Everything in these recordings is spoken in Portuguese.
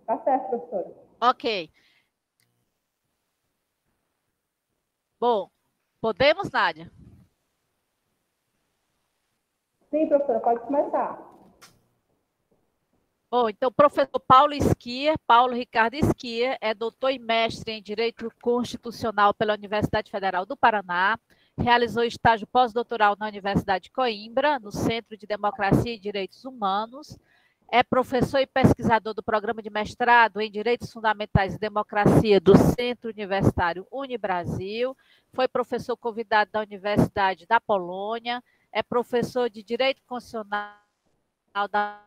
Tá certo, professora. Ok. Bom, podemos, Nádia? Sim, professora, pode começar. Bom, então, o professor Paulo Ricardo Schier, é doutor e mestre em Direito Constitucional pela Universidade Federal do Paraná, realizou estágio pós-doutoral na Universidade de Coimbra, no Centro de Democracia e Direitos Humanos, é professor e pesquisador do programa de mestrado em Direitos Fundamentais e Democracia do Centro Universitário Unibrasil, foi professor convidado da Universidade da Polônia, é professor de Direito Constitucional da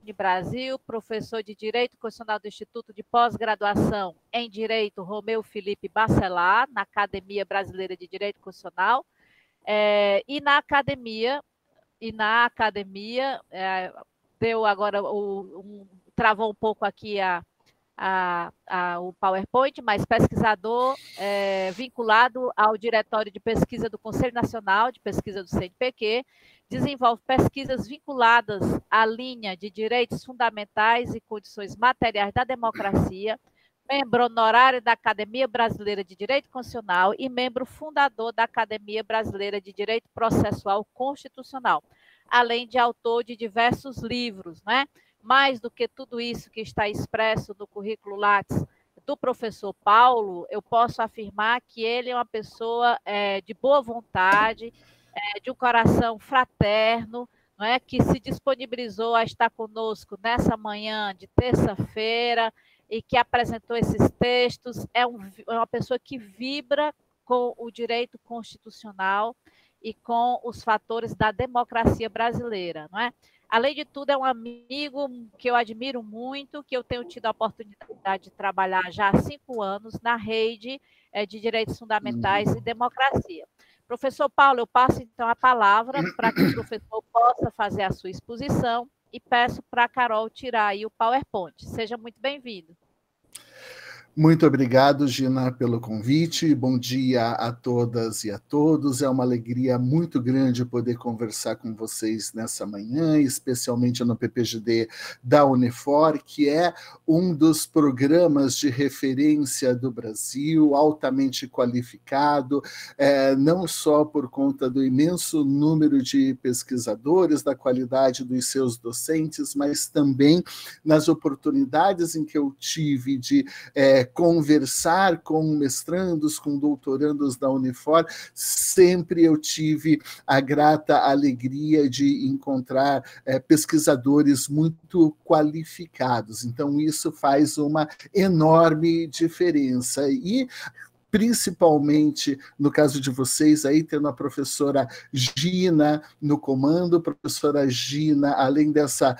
Unibrasil, professor de Direito Constitucional do Instituto de Pós-Graduação em Direito Romeu Felipe Bacelar, na Academia Brasileira de Direito Constitucional, e na academia deu agora travou um pouco aqui o PowerPoint, mas pesquisador vinculado ao Diretório de Pesquisa do Conselho Nacional de Pesquisa do CNPq, desenvolve pesquisas vinculadas à linha de direitos fundamentais e condições materiais da democracia, membro honorário da Academia Brasileira de Direito Constitucional e membro fundador da Academia Brasileira de Direito Processual Constitucional, além de autor de diversos livros, né? Mais do que tudo isso que está expresso no currículo Lattes do professor Paulo, eu posso afirmar que ele é uma pessoa de boa vontade, de um coração fraterno, não é, que se disponibilizou a estar conosco nessa manhã de terça-feira e que apresentou esses textos. É uma pessoa que vibra com o direito constitucional e com os fatores da democracia brasileira, não é? Além de tudo, é um amigo que eu admiro muito, que eu tenho tido a oportunidade de trabalhar já há 5 anos na rede de direitos fundamentais e democracia. Professor Paulo, eu passo então a palavra para que o professor possa fazer a sua exposição e peço para a Carol tirar aí o PowerPoint. Seja muito bem-vindo. Muito obrigado, Gina, pelo convite. Bom dia a todas e a todos. É uma alegria muito grande poder conversar com vocês nessa manhã, especialmente no PPGD da Unifor, que é um dos programas de referência do Brasil, altamente qualificado, não só por conta do imenso número de pesquisadores, da qualidade dos seus docentes, mas também nas oportunidades em que eu tive de conversar com mestrandos, com doutorandos da Unifor, sempre eu tive a grata alegria de encontrar pesquisadores muito qualificados. Então, isso faz uma enorme diferença. E principalmente no caso de vocês, aí tendo a professora Gina no comando, professora Gina, além dessa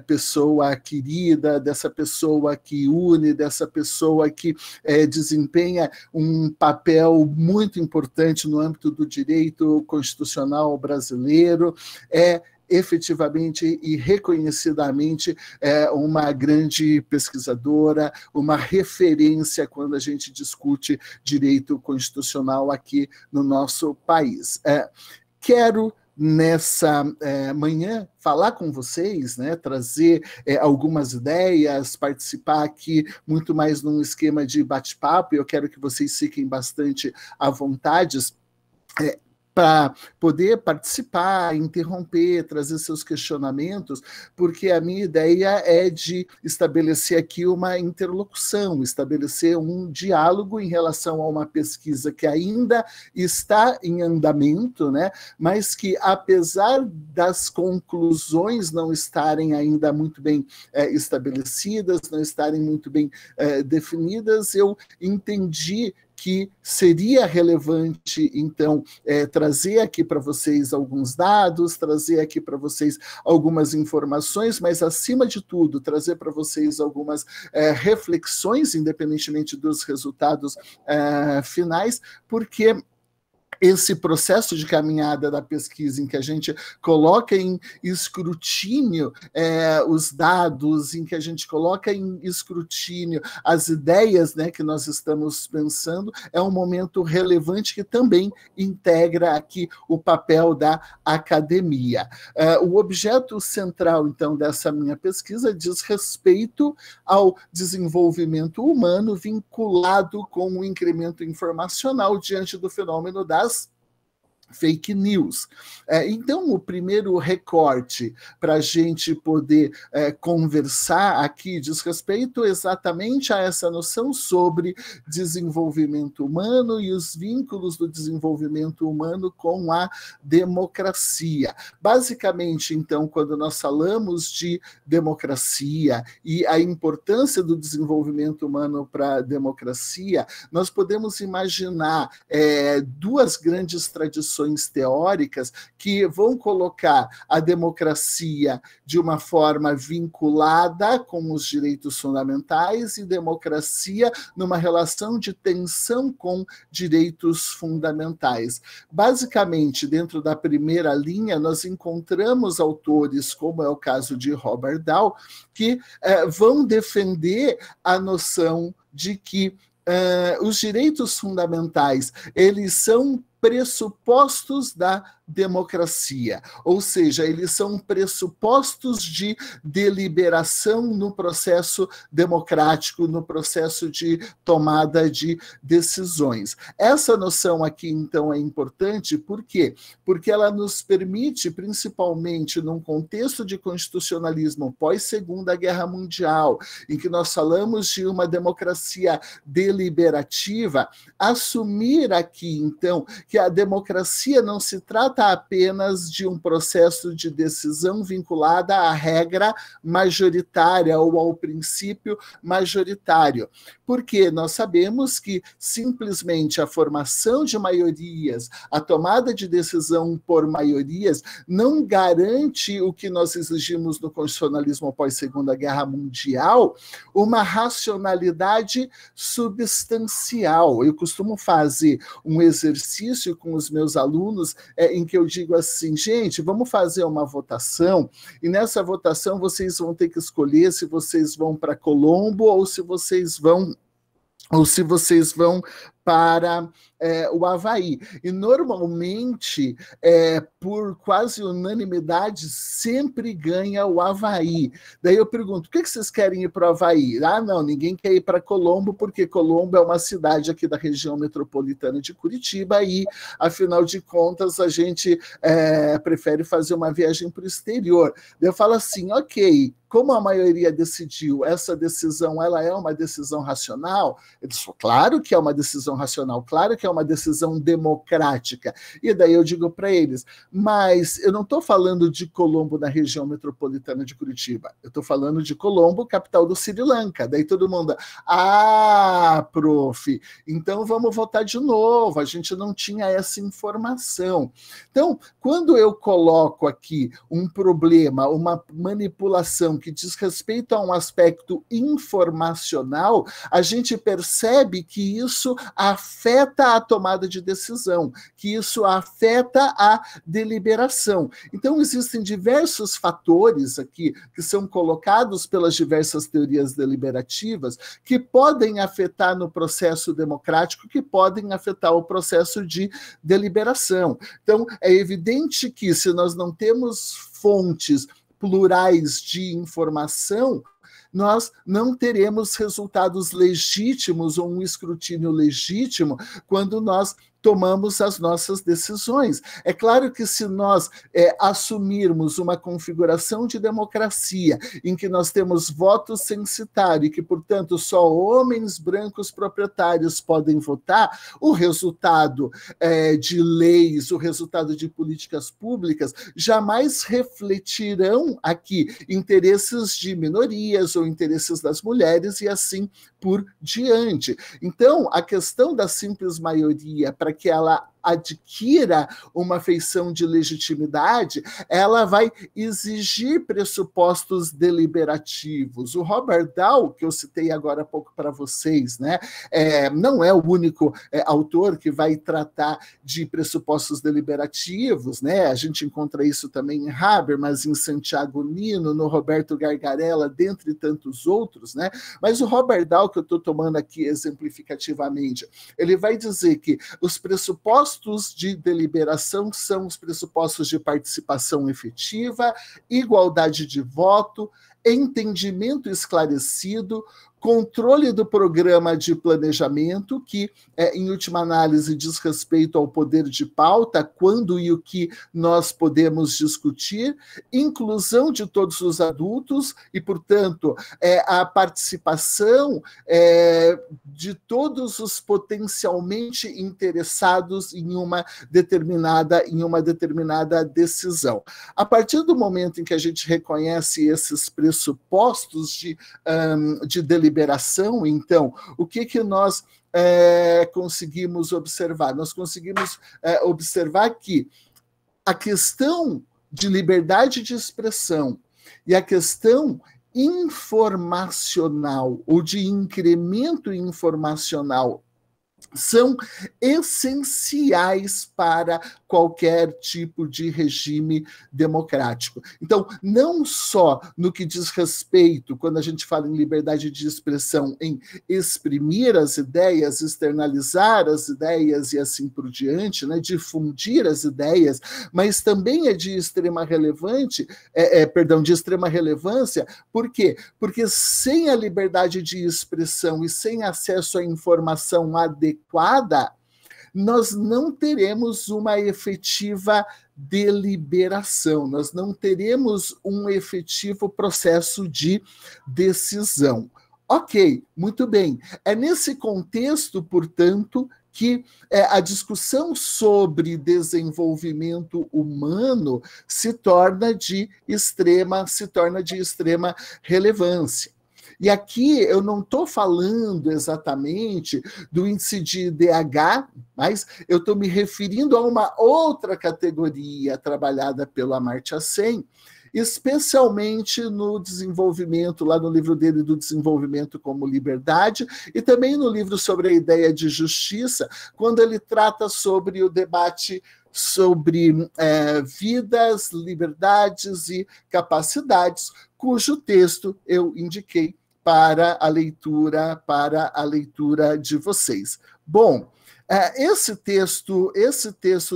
pessoa querida, dessa pessoa que une, dessa pessoa que desempenha um papel muito importante no âmbito do direito constitucional brasileiro, efetivamente e reconhecidamente uma grande pesquisadora, uma referência quando a gente discute direito constitucional aqui no nosso país. Quero nessa manhã falar com vocês, né, trazer algumas ideias, participar aqui muito mais num esquema de bate-papo. Eu quero que vocês fiquem bastante à vontade para poder participar, interromper, trazer seus questionamentos, porque a minha ideia é de estabelecer aqui uma interlocução, estabelecer um diálogo em relação a uma pesquisa que ainda está em andamento, né, mas que, apesar das conclusões não estarem ainda muito bem estabelecidas, não estarem muito bem definidas, eu entendi que seria relevante, então, trazer aqui para vocês alguns dados, trazer aqui para vocês algumas informações, mas, acima de tudo, trazer para vocês algumas reflexões, independentemente dos resultados finais, porque esse processo de caminhada da pesquisa, em que a gente coloca em escrutínio os dados, em que a gente coloca em escrutínio as ideias, né, que nós estamos pensando, é um momento relevante que também integra aqui o papel da academia. O objeto central, então, dessa minha pesquisa diz respeito ao desenvolvimento humano vinculado com o incremento informacional diante do fenômeno das fake news. Então, o primeiro recorte para a gente poder conversar aqui diz respeito exatamente a essa noção sobre desenvolvimento humano e os vínculos do desenvolvimento humano com a democracia. Basicamente, então, quando nós falamos de democracia e a importância do desenvolvimento humano para a democracia, nós podemos imaginar duas grandes tradições teóricas que vão colocar a democracia de uma forma vinculada com os direitos fundamentais e democracia numa relação de tensão com direitos fundamentais. Basicamente, dentro da primeira linha, nós encontramos autores, como é o caso de Robert Dahl, que vão defender a noção de que os direitos fundamentais, eles são pressupostos da democracia, ou seja, eles são pressupostos de deliberação no processo democrático, no processo de tomada de decisões. Essa noção aqui, então, é importante, por quê? Porque ela nos permite, principalmente num contexto de constitucionalismo pós-Segunda Guerra Mundial, em que nós falamos de uma democracia deliberativa, assumir aqui, então, que a democracia não se trata apenas de um processo de decisão vinculada à regra majoritária ou ao princípio majoritário, porque nós sabemos que simplesmente a formação de maiorias, a tomada de decisão por maiorias, não garante o que nós exigimos no constitucionalismo pós-Segunda Guerra Mundial, uma racionalidade substancial. Eu costumo fazer um exercício com os meus alunos em que eu digo assim, gente, vamos fazer uma votação, e nessa votação vocês vão ter que escolher se vocês vão para Colombo ou se vocês vão para o Havaí. E, normalmente, por quase unanimidade, sempre ganha o Havaí. Daí eu pergunto, por que vocês querem ir para o Havaí? Ah, não, ninguém quer ir para Colombo, porque Colombo é uma cidade aqui da região metropolitana de Curitiba e, afinal de contas, a gente prefere fazer uma viagem para o exterior. Daí eu falo assim, ok, como a maioria decidiu, essa decisão ela é uma decisão racional? Eles falam, claro que é uma decisão racional, claro que é uma decisão democrática. E daí eu digo para eles, mas eu não estou falando de Colombo na região metropolitana de Curitiba, eu estou falando de Colombo, capital do Sri Lanka. Daí todo mundo, prof, então vamos votar de novo, a gente não tinha essa informação. Então, quando eu coloco aqui um problema, uma manipulação que diz respeito a um aspecto informacional, a gente percebe que isso afeta a tomada de decisão, que isso afeta a deliberação. Então, existem diversos fatores aqui que são colocados pelas diversas teorias deliberativas que podem afetar no processo democrático, que podem afetar o processo de deliberação. Então, é evidente que se nós não temos fontes plurais de informação, nós não teremos resultados legítimos ou um escrutínio legítimo quando nós tomamos as nossas decisões. É claro que se nós assumirmos uma configuração de democracia em que nós temos voto censitário e que, portanto, só homens brancos proprietários podem votar, o resultado de leis, o resultado de políticas públicas jamais refletirão aqui interesses de minorias ou interesses das mulheres e assim por diante. Então, a questão da simples maioria, para que ela adquira uma feição de legitimidade, ela vai exigir pressupostos deliberativos. O Robert Dahl, que eu citei agora há pouco para vocês, né, não é o único autor que vai tratar de pressupostos deliberativos, né? A gente encontra isso também em Habermas, em Santiago Nino, no Roberto Gargarella, dentre tantos outros, né? Mas o Robert Dahl, que eu estou tomando aqui exemplificativamente, ele vai dizer que os pressupostos de deliberação são os pressupostos de participação efetiva, igualdade de voto, entendimento esclarecido, controle do programa de planejamento, que, em última análise, diz respeito ao poder de pauta, quando e o que nós podemos discutir, inclusão de todos os adultos e, portanto, a participação de todos os potencialmente interessados em uma determinada decisão. A partir do momento em que a gente reconhece esses pressupostos de deliberação, então, o que nós conseguimos observar? Nós conseguimos observar que a questão de liberdade de expressão e a questão informacional ou de incremento informacional são essenciais para qualquer tipo de regime democrático. Então, não só no que diz respeito, quando a gente fala em liberdade de expressão, em exprimir as ideias, externalizar as ideias e assim por diante, né, difundir as ideias, mas também é de extrema relevância, por quê? Porque sem a liberdade de expressão e sem acesso à informação adequada, nós não teremos uma efetiva deliberação, nós não teremos um efetivo processo de decisão. Ok, muito bem. É nesse contexto, portanto, que a discussão sobre desenvolvimento humano se torna de extrema relevância. E aqui eu não estou falando exatamente do índice de IDH, mas eu estou me referindo a uma outra categoria trabalhada pelo Amartya Sen, especialmente no desenvolvimento, lá no livro dele do Desenvolvimento como Liberdade, e também no livro sobre a ideia de justiça, quando ele trata sobre o debate sobre vidas, liberdades e capacidades, cujo texto eu indiquei para a leitura de vocês. Bom, esse texto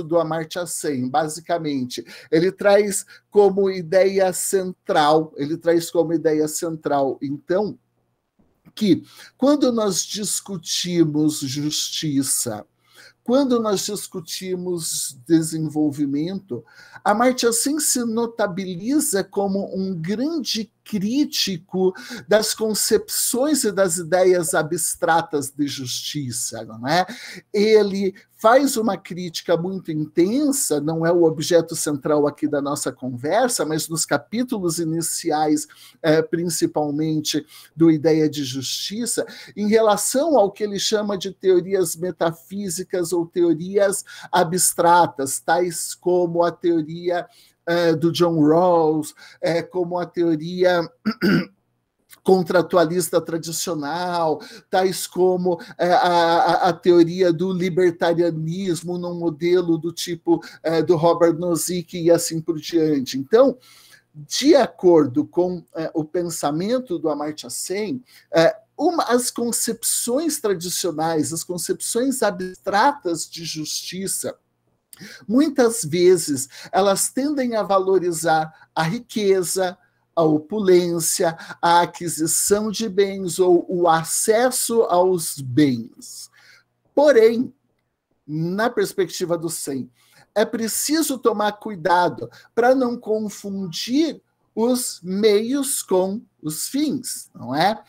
do Amartya Sen, basicamente, ele traz como ideia central, então, que quando nós discutimos justiça, quando nós discutimos desenvolvimento, Amartya Sen se notabiliza como um grande crítico das concepções e das ideias abstratas de justiça, não é? Ele faz uma crítica muito intensa, não é o objeto central aqui da nossa conversa, mas nos capítulos iniciais, principalmente do Ideia de Justiça, em relação ao que ele chama de teorias metafísicas ou teorias abstratas, tais como a teoria do John Rawls, como a teoria contratualista tradicional, tais como a teoria do libertarianismo num modelo do tipo do Robert Nozick e assim por diante. Então, de acordo com o pensamento do Amartya Sen, as concepções tradicionais, as concepções abstratas de justiça, muitas vezes elas tendem a valorizar a riqueza, a opulência, a aquisição de bens ou o acesso aos bens. Porém, na perspectiva do Sen, é preciso tomar cuidado para não confundir os meios com os fins, não é?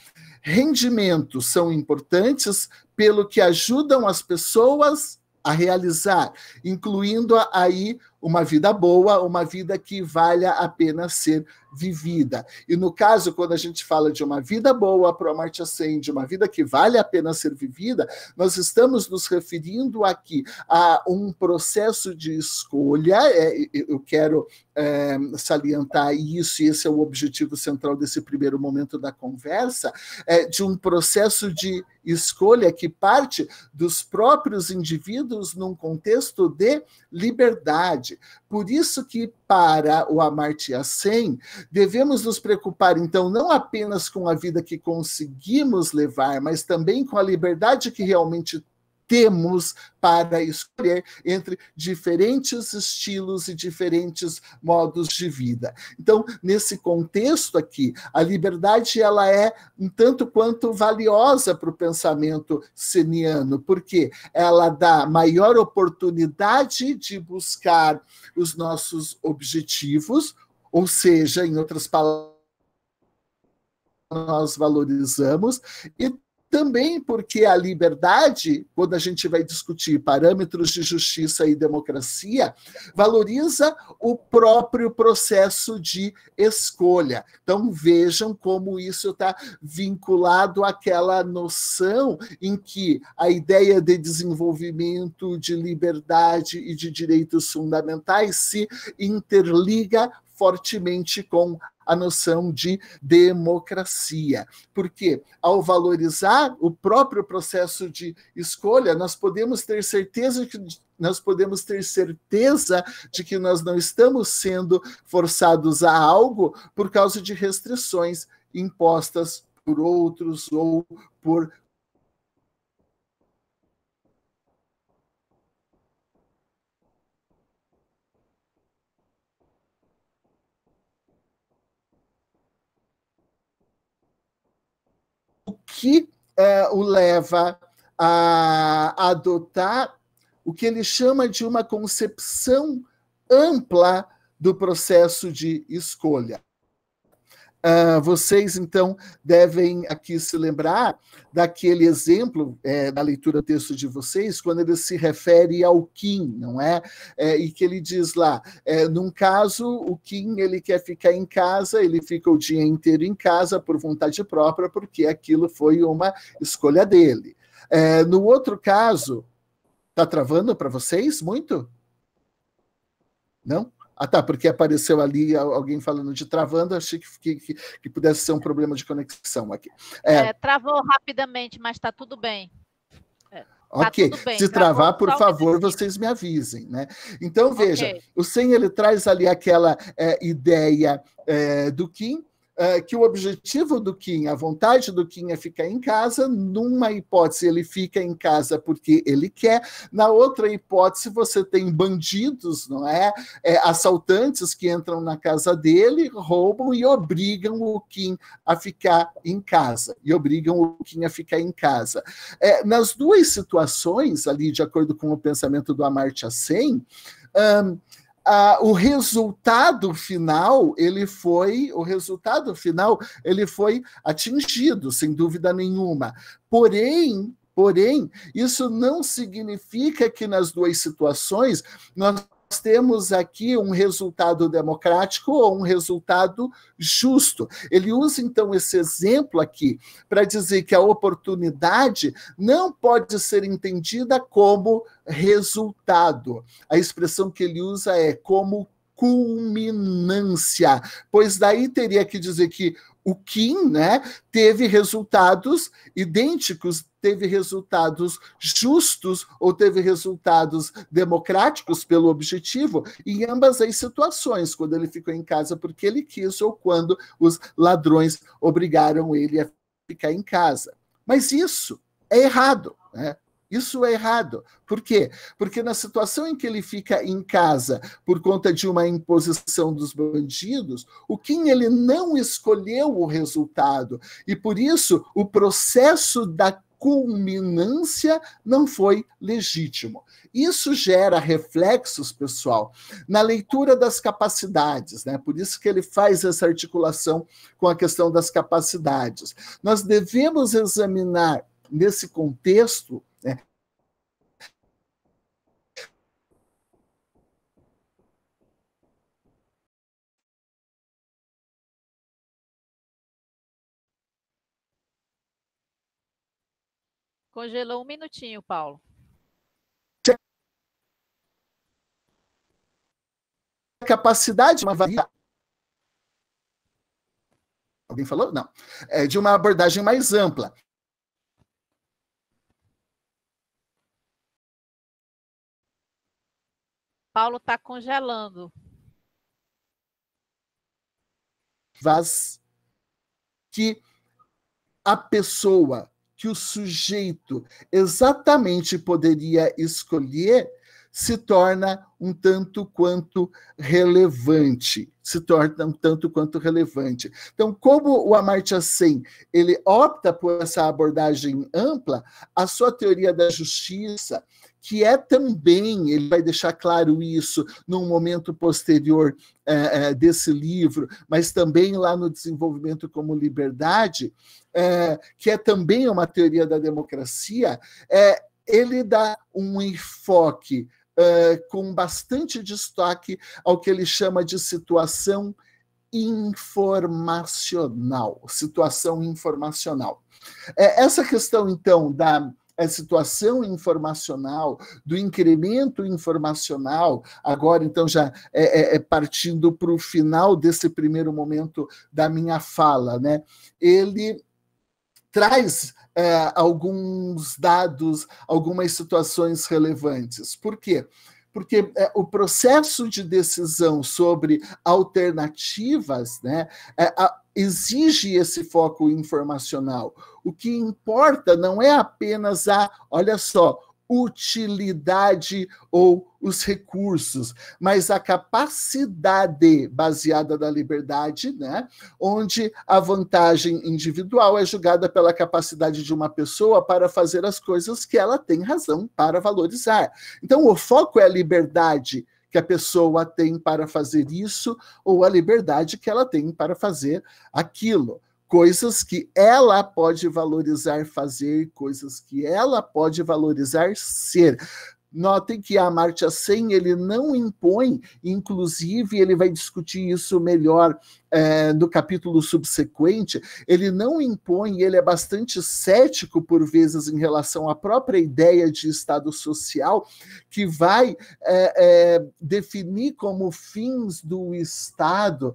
Rendimentos são importantes pelo que ajudam as pessoas a realizar, incluindo aí uma vida boa, uma vida que valha a pena ser vivida. E no caso, quando a gente fala de uma vida boa para o Amartya Sen, de uma vida que vale a pena ser vivida, nós estamos nos referindo aqui a um processo de escolha. Eu quero salientar isso, e esse é o objetivo central desse primeiro momento da conversa, de um processo de escolha que parte dos próprios indivíduos num contexto de liberdade. Por isso que, para o Amartya Sen, devemos nos preocupar, então, não apenas com a vida que conseguimos levar, mas também com a liberdade que realmente temos para escolher entre diferentes estilos e diferentes modos de vida. Então, nesse contexto aqui, a liberdade ela é um tanto quanto valiosa para o pensamento seniano, porque ela dá maior oportunidade de buscar os nossos objetivos, ou seja, em outras palavras, nós valorizamos, e também porque a liberdade, quando a gente vai discutir parâmetros de justiça e democracia, valoriza o próprio processo de escolha. Então, vejam como isso está vinculado àquela noção em que a ideia de desenvolvimento, de liberdade e de direitos fundamentais se interliga fortemente com a noção de democracia. Porque, ao valorizar o próprio processo de escolha, nós podemos ter certeza de que nós não estamos sendo forçados a algo por causa de restrições impostas por outros ou por que o leva a adotar o que ele chama de uma concepção ampla do processo de escolha. Vocês, então, devem aqui se lembrar daquele exemplo da leitura do texto de vocês, quando ele se refere ao Kim, não é? E que ele diz lá, num caso, o Kim ele quer ficar em casa, ele fica o dia inteiro em casa por vontade própria, porque aquilo foi uma escolha dele. No outro caso, está travando para vocês muito? Não? Ah, tá, porque apareceu ali alguém falando de travando, achei que pudesse ser um problema de conexão aqui. Travou rapidamente, mas está tudo bem. Ok, tudo bem. Se travar, por favor, vocês me avisem, né? Então, veja, o Sen ele traz ali aquela ideia do Kim, que o objetivo do Kim, a vontade do Kim é ficar em casa. Numa hipótese, ele fica em casa porque ele quer. Na outra hipótese, você tem bandidos, não é? Assaltantes que entram na casa dele, roubam e obrigam o Kim a ficar em casa. Nas duas situações, ali, de acordo com o pensamento do Amartya Sen, o resultado final ele foi atingido, sem dúvida nenhuma. Porém, isso não significa que nas duas situações nós temos aqui um resultado democrático ou um resultado justo. Ele usa, então, esse exemplo aqui para dizer que a oportunidade não pode ser entendida como resultado. A expressão que ele usa é como culminância, pois daí teria que dizer que o Kim, né, teve resultados idênticos, teve resultados justos ou teve resultados democráticos pelo objetivo em ambas as situações, quando ele ficou em casa porque ele quis ou quando os ladrões obrigaram ele a ficar em casa. Mas isso é errado, né? Isso é errado. Por quê? Porque na situação em que ele fica em casa por conta de uma imposição dos bandidos, o Kim ele não escolheu o resultado e por isso o processo da culminância não foi legítimo. Isso gera reflexos, pessoal, na leitura das capacidades, né? Por isso que ele faz essa articulação com a questão das capacidades. Nós devemos examinar nesse contexto, né, Congelou um minutinho, Paulo. A capacidade de uma variedade. Alguém falou? Não. É de uma abordagem mais ampla. Paulo está congelando. Que a pessoa, que o sujeito exatamente poderia escolher, se torna um tanto quanto relevante. Então, como o Amartya Sen ele opta por essa abordagem ampla, a sua teoria da justiça, que é também, ele vai deixar claro isso num momento posterior desse livro, mas também lá no Desenvolvimento como Liberdade, que é também uma teoria da democracia, ele dá um enfoque com bastante destaque ao que ele chama de situação informacional. Essa questão, então, da situação informacional, do incremento informacional, agora, então, já partindo para o final desse primeiro momento da minha fala, né? Ele traz alguns dados, algumas situações relevantes. Por quê? Porque o processo de decisão sobre alternativas, né, exige esse foco informacional. O que importa não é apenas olha só, utilidade ou os recursos, mas a capacidade baseada na liberdade, né, onde a vantagem individual é julgada pela capacidade de uma pessoa para fazer as coisas que ela tem razão para valorizar. Então, o foco é a liberdade que a pessoa tem para fazer isso ou a liberdade que ela tem para fazer aquilo. Coisas que ela pode valorizar fazer, coisas que ela pode valorizar ser. Notem que a Amartya Sen ele não impõe, inclusive ele vai discutir isso melhor no capítulo subsequente, ele não impõe, ele é bastante cético por vezes em relação à própria ideia de Estado social, que vai definir como fins do Estado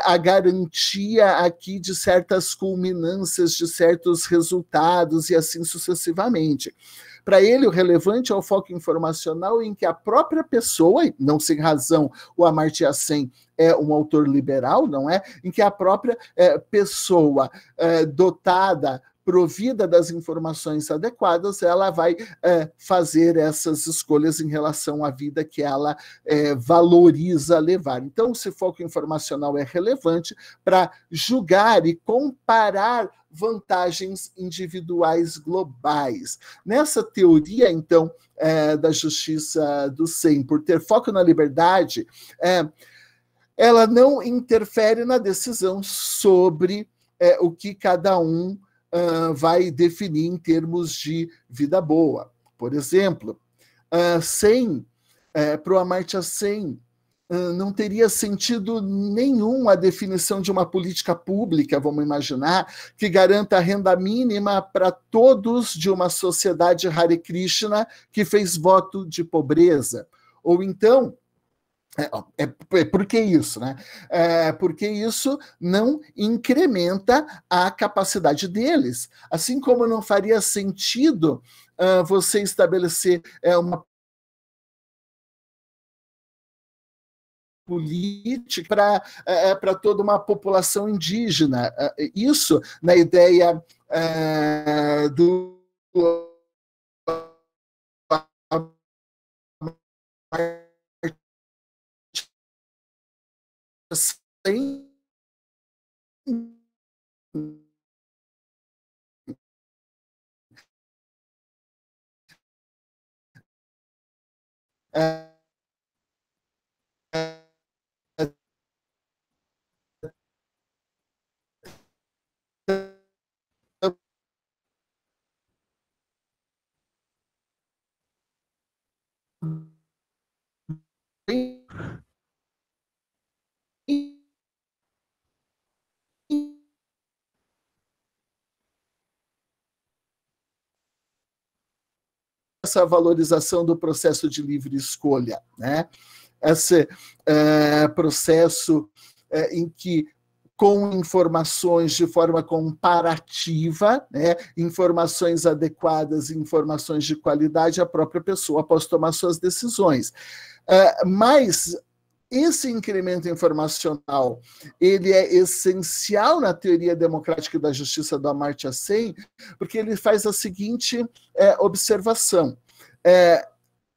a garantia aqui de certas culminâncias, de certos resultados e assim sucessivamente. Para ele, o relevante é o foco informacional em que a própria pessoa, não sem razão, o Amartya Sen é um autor liberal, não é? Em que a própria pessoa dotada, provida das informações adequadas, ela vai fazer essas escolhas em relação à vida que ela valoriza levar. Então, esse foco informacional é relevante para julgar e comparar vantagens individuais globais. Nessa teoria, então, da justiça do Sen, por ter foco na liberdade, ela não interfere na decisão sobre o que cada um vai definir em termos de vida boa. Por exemplo, para o Amartya Sen, não teria sentido nenhum a definição de uma política pública, vamos imaginar, que garanta a renda mínima para todos de uma sociedade Hare Krishna que fez voto de pobreza. Ou então, por que isso, né? Porque isso não incrementa a capacidade deles. Assim como não faria sentido você estabelecer uma política para toda uma população indígena. Isso na ideia do sem essa valorização do processo de livre escolha, né? Esse processo em que, com informações de forma comparativa, né, informações adequadas, informações de qualidade, a própria pessoa pode tomar suas decisões. Mas esse incremento informacional, ele é essencial na teoria democrática da justiça do Amartya Sen, porque ele faz a seguinte observação.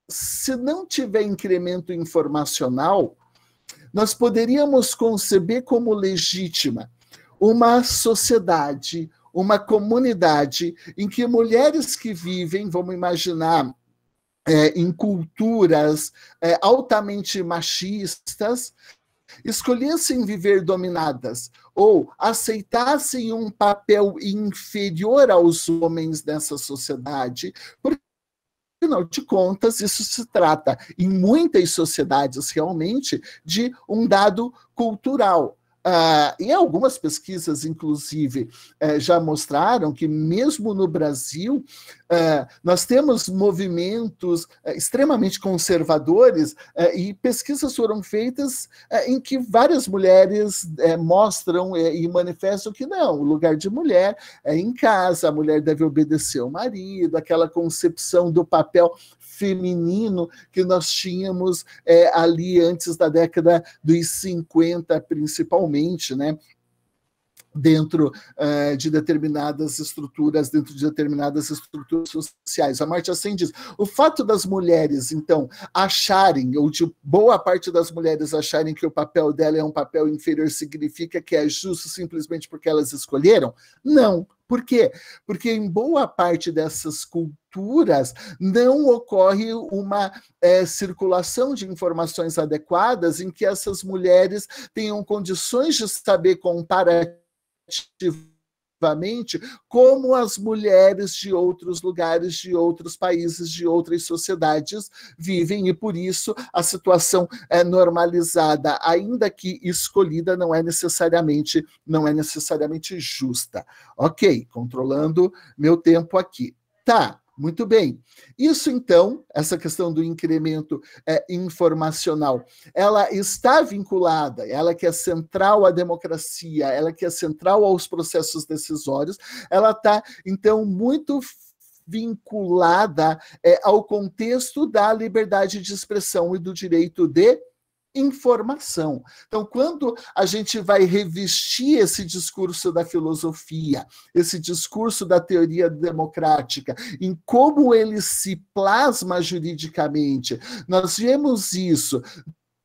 Se não tiver incremento informacional, nós poderíamos conceber como legítima uma sociedade, uma comunidade em que mulheres que vivem, vamos imaginar, em culturas altamente machistas, escolhessem viver dominadas ou aceitassem um papel inferior aos homens nessa sociedade, porque, afinal de contas, isso se trata, em muitas sociedades, realmente, de um dado cultural. E algumas pesquisas, inclusive, já mostraram que, mesmo no Brasil, nós temos movimentos extremamente conservadores, e pesquisas foram feitas em que várias mulheres mostram e manifestam que não, o lugar de mulher é em casa, a mulher deve obedecer ao marido, aquela concepção do papel feminino que nós tínhamos ali antes da década dos 50, principalmente, né? Dentro de determinadas estruturas, sociais. A Amartya Sen diz, o fato das mulheres, então, acharem, ou de boa parte das mulheres acharem que o papel dela é um papel inferior, significa que é justo simplesmente porque elas escolheram? Não. Por quê? Porque em boa parte dessas culturas não ocorre uma circulação de informações adequadas em que essas mulheres tenham condições de saber comparativamente como as mulheres de outros lugares, de outros países, de outras sociedades vivem, e por isso a situação é normalizada, ainda que escolhida, não é necessariamente justa. Ok, controlando meu tempo aqui. Tá. Muito bem. Isso, então, essa questão do incremento informacional, ela está vinculada, ela que é central à democracia, ela que é central aos processos decisórios, ela está, então, muito vinculada ao contexto da liberdade de expressão e do direito de informação. Então, quando a gente vai revestir esse discurso da filosofia, esse discurso da teoria democrática, em como ele se plasma juridicamente, nós vemos isso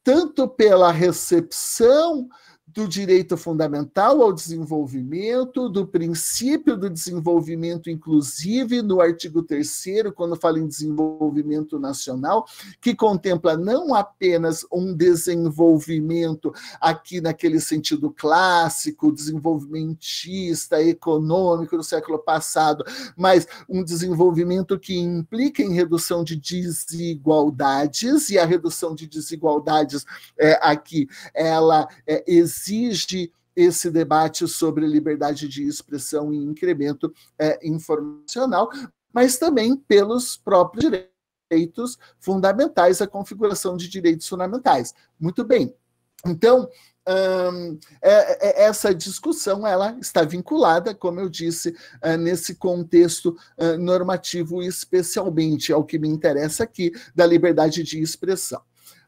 tanto pela recepção do direito fundamental ao desenvolvimento, do princípio do desenvolvimento inclusive, no artigo 3º, quando fala em desenvolvimento nacional, que contempla não apenas um desenvolvimento aqui naquele sentido clássico, desenvolvimentista, econômico do século passado, mas um desenvolvimento que implica em redução de desigualdades, e a redução de desigualdades aqui, ela exige esse debate sobre liberdade de expressão e incremento informacional, mas também pelos próprios direitos fundamentais, a configuração de direitos fundamentais. Muito bem. Então, essa discussão ela está vinculada, como eu disse, nesse contexto normativo, especialmente ao que me interessa aqui, da liberdade de expressão.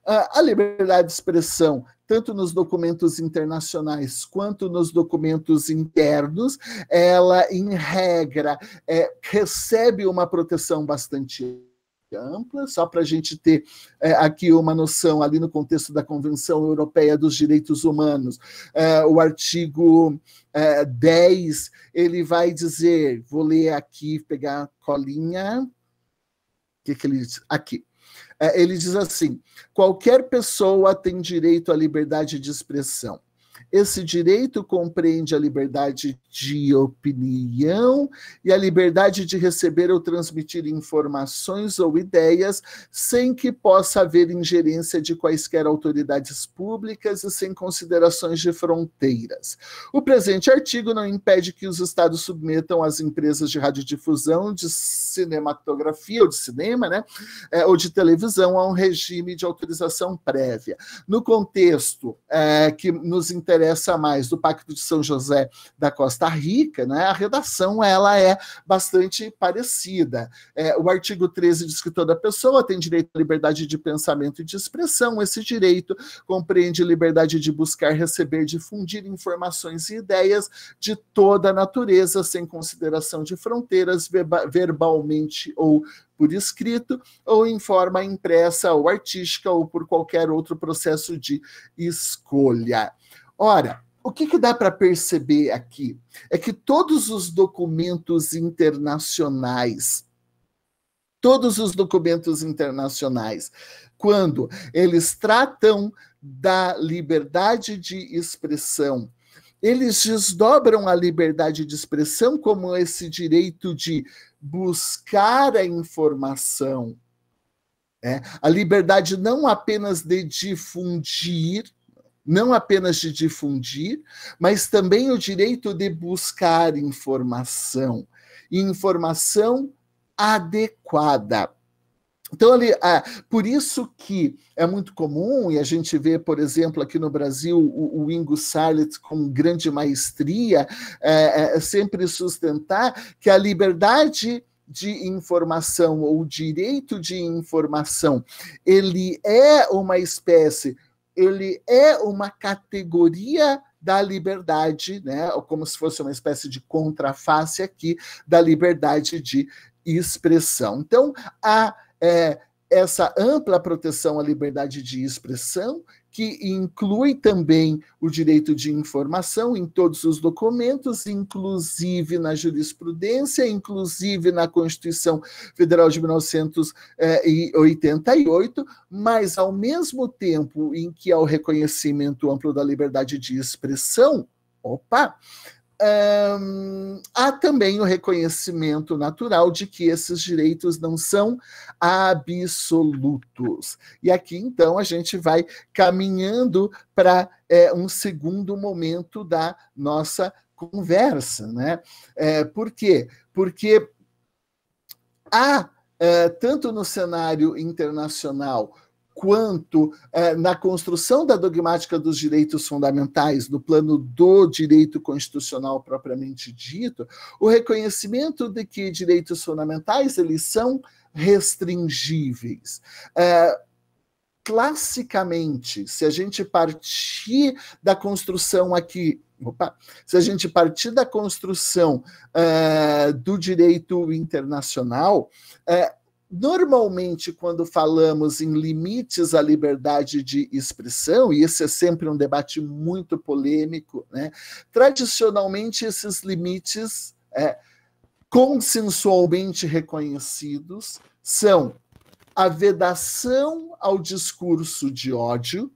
A liberdade de expressão, tanto nos documentos internacionais quanto nos documentos internos, ela, em regra, recebe uma proteção bastante ampla, só para a gente ter aqui uma noção, ali no contexto da Convenção Europeia dos Direitos Humanos, o artigo 10, ele vai dizer, vou ler aqui, pegar a colinha, o que ele diz? Aqui. Ele diz assim, qualquer pessoa tem direito à liberdade de expressão. esse direito compreende a liberdade de opinião e a liberdade de receber ou transmitir informações ou ideias sem que possa haver ingerência de quaisquer autoridades públicas e sem considerações de fronteiras. O presente artigo não impede que os Estados submetam as empresas de radiodifusão, de cinematografia ou de cinema, né, ou de televisão a um regime de autorização prévia. No contexto que nos interessa mais do Pacto de São José da Costa Rica, né, a redação ela é bastante parecida. O artigo 13 diz que toda pessoa tem direito à liberdade de pensamento e de expressão. Esse direito compreende liberdade de buscar, receber, difundir informações e ideias de toda a natureza, sem consideração de fronteiras, verbalmente ou por escrito, ou em forma impressa ou artística, ou por qualquer outro processo de escolha. Ora, o que dá para perceber aqui é que todos os documentos internacionais, quando eles tratam da liberdade de expressão, eles desdobram a liberdade de expressão como esse direito de buscar a informação, a liberdade não apenas de difundir, mas também o direito de buscar informação, e informação adequada. Então, por isso que é muito comum, e a gente vê, por exemplo, aqui no Brasil, o Ingo Sarlet, com grande maestria, sempre sustentar que a liberdade de informação, ou o direito de informação, ele é uma categoria da liberdade, né? Como se fosse uma espécie de contraface aqui da liberdade de expressão. Então, há essa ampla proteção à liberdade de expressão, que inclui também o direito de informação em todos os documentos, inclusive na jurisprudência, inclusive na Constituição Federal de 1988, mas, ao mesmo tempo em que há o reconhecimento amplo da liberdade de expressão, há também o reconhecimento natural de que esses direitos não são absolutos. E aqui, então, a gente vai caminhando para um segundo momento da nossa conversa, né? Por quê? Porque há, tanto no cenário internacional quanto na construção da dogmática dos direitos fundamentais, no plano do direito constitucional propriamente dito, o reconhecimento de que direitos fundamentais eles são restringíveis. Classicamente, se a gente partir da construção aqui, do direito internacional, normalmente, quando falamos em limites à liberdade de expressão, e esse é sempre um debate muito polêmico, né? Tradicionalmente, esses limites consensualmente reconhecidos são a vedação ao discurso de ódio.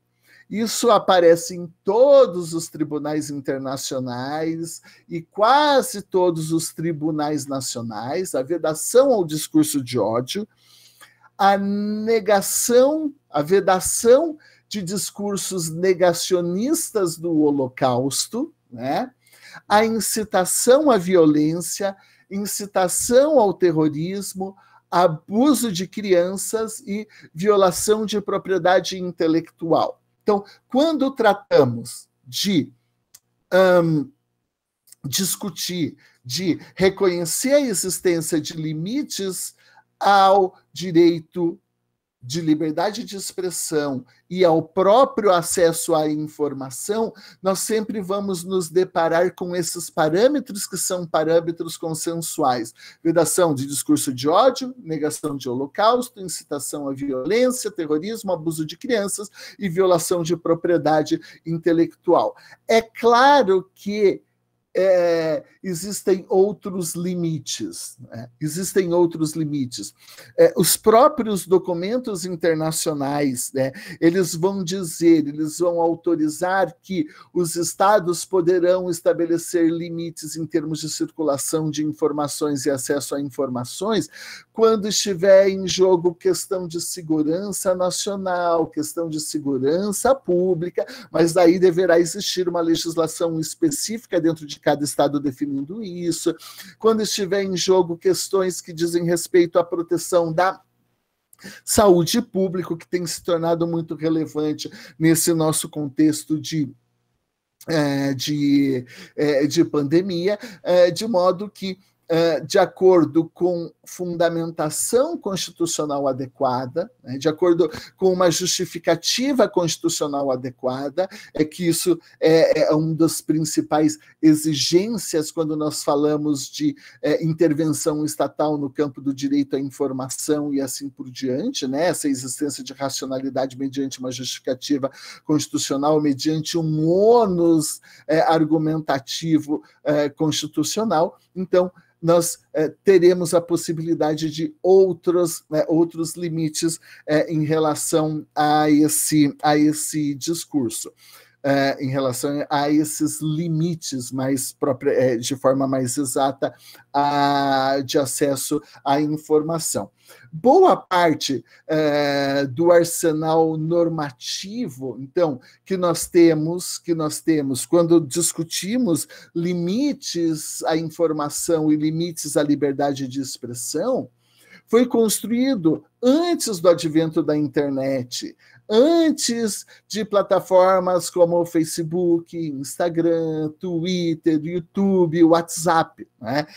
Isso aparece em todos os tribunais internacionais e quase todos os tribunais nacionais, a vedação ao discurso de ódio, a vedação de discursos negacionistas do Holocausto, né? A incitação à violência, incitação ao terrorismo, abuso de crianças e violação de propriedade intelectual. Então, quando tratamos de discutir, de reconhecer a existência de limites ao direito de liberdade de expressão e ao próprio acesso à informação, nós sempre vamos nos deparar com esses parâmetros que são parâmetros consensuais. Vedação de discurso de ódio, negação de holocausto, incitação à violência, terrorismo, abuso de crianças e violação de propriedade intelectual. É claro que existem outros limites. Né? Existem outros limites. Os próprios documentos internacionais, né, eles vão dizer, eles vão autorizar que os estados poderão estabelecer limites em termos de circulação de informações e acesso a informações quando estiver em jogo questão de segurança nacional, questão de segurança pública, mas daí deverá existir uma legislação específica dentro de cada estado definindo isso. Quando estiver em jogo questões que dizem respeito à proteção da saúde pública, que tem se tornado muito relevante nesse nosso contexto de pandemia, de modo que, de acordo com fundamentação constitucional adequada, né, de acordo com uma justificativa constitucional adequada, que isso é uma das principais exigências quando nós falamos de intervenção estatal no campo do direito à informação e assim por diante, né, essa existência de racionalidade mediante uma justificativa constitucional, mediante um ônus argumentativo constitucional. Então, nós teremos a possibilidade de outros limites em relação a esse discurso, em relação a esses limites de forma mais exata de acesso à informação. Boa parte do arsenal normativo, então, que nós temos quando discutimos limites à informação e limites à liberdade de expressão, foi construído antes do advento da internet, antes de plataformas como o Facebook, Instagram, Twitter, YouTube, WhatsApp. Né?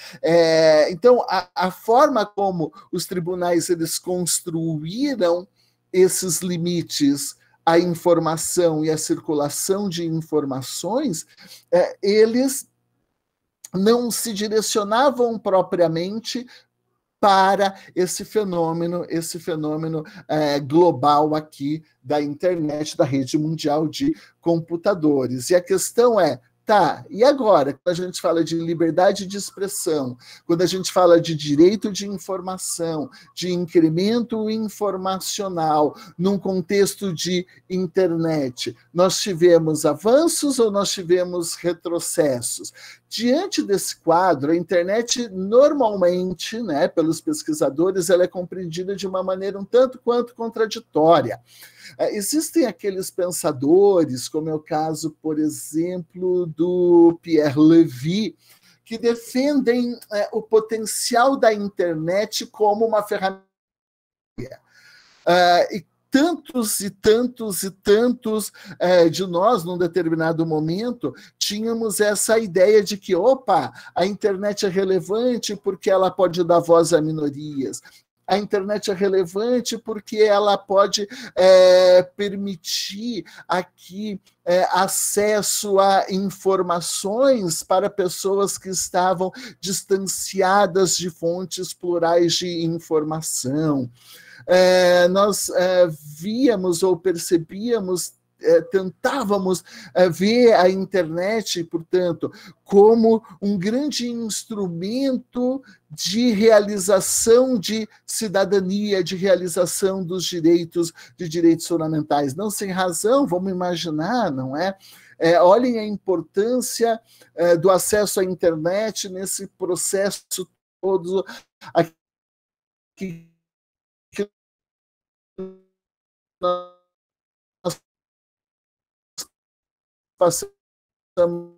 Então, a forma como os tribunais eles construíram esses limites à informação e à circulação de informações, eles não se direcionavam propriamente para esse fenômeno global aqui da internet, da rede mundial de computadores. E a questão é, e agora, quando a gente fala de liberdade de expressão, quando a gente fala de direito de informação, de incremento informacional, num contexto de internet, nós tivemos avanços ou nós tivemos retrocessos? Diante desse quadro, a internet normalmente, né, pelos pesquisadores, ela é compreendida de uma maneira um tanto quanto contraditória. Existem aqueles pensadores, como é o caso, por exemplo, do Pierre Levy, que defendem o potencial da internet como uma ferramenta. E tantos de nós, num determinado momento, tínhamos essa ideia de que, a internet é relevante porque ela pode dar voz a minorias. A internet é relevante porque ela pode permitir aqui acesso a informações para pessoas que estavam distanciadas de fontes plurais de informação. Nós víamos ou percebíamos, tentávamos ver a internet, portanto, como um grande instrumento de realização de cidadania, de realização dos direitos fundamentais. Não sem razão, vamos imaginar, não é? Olhem a importância do acesso à internet nesse processo todo aqui que nós passamos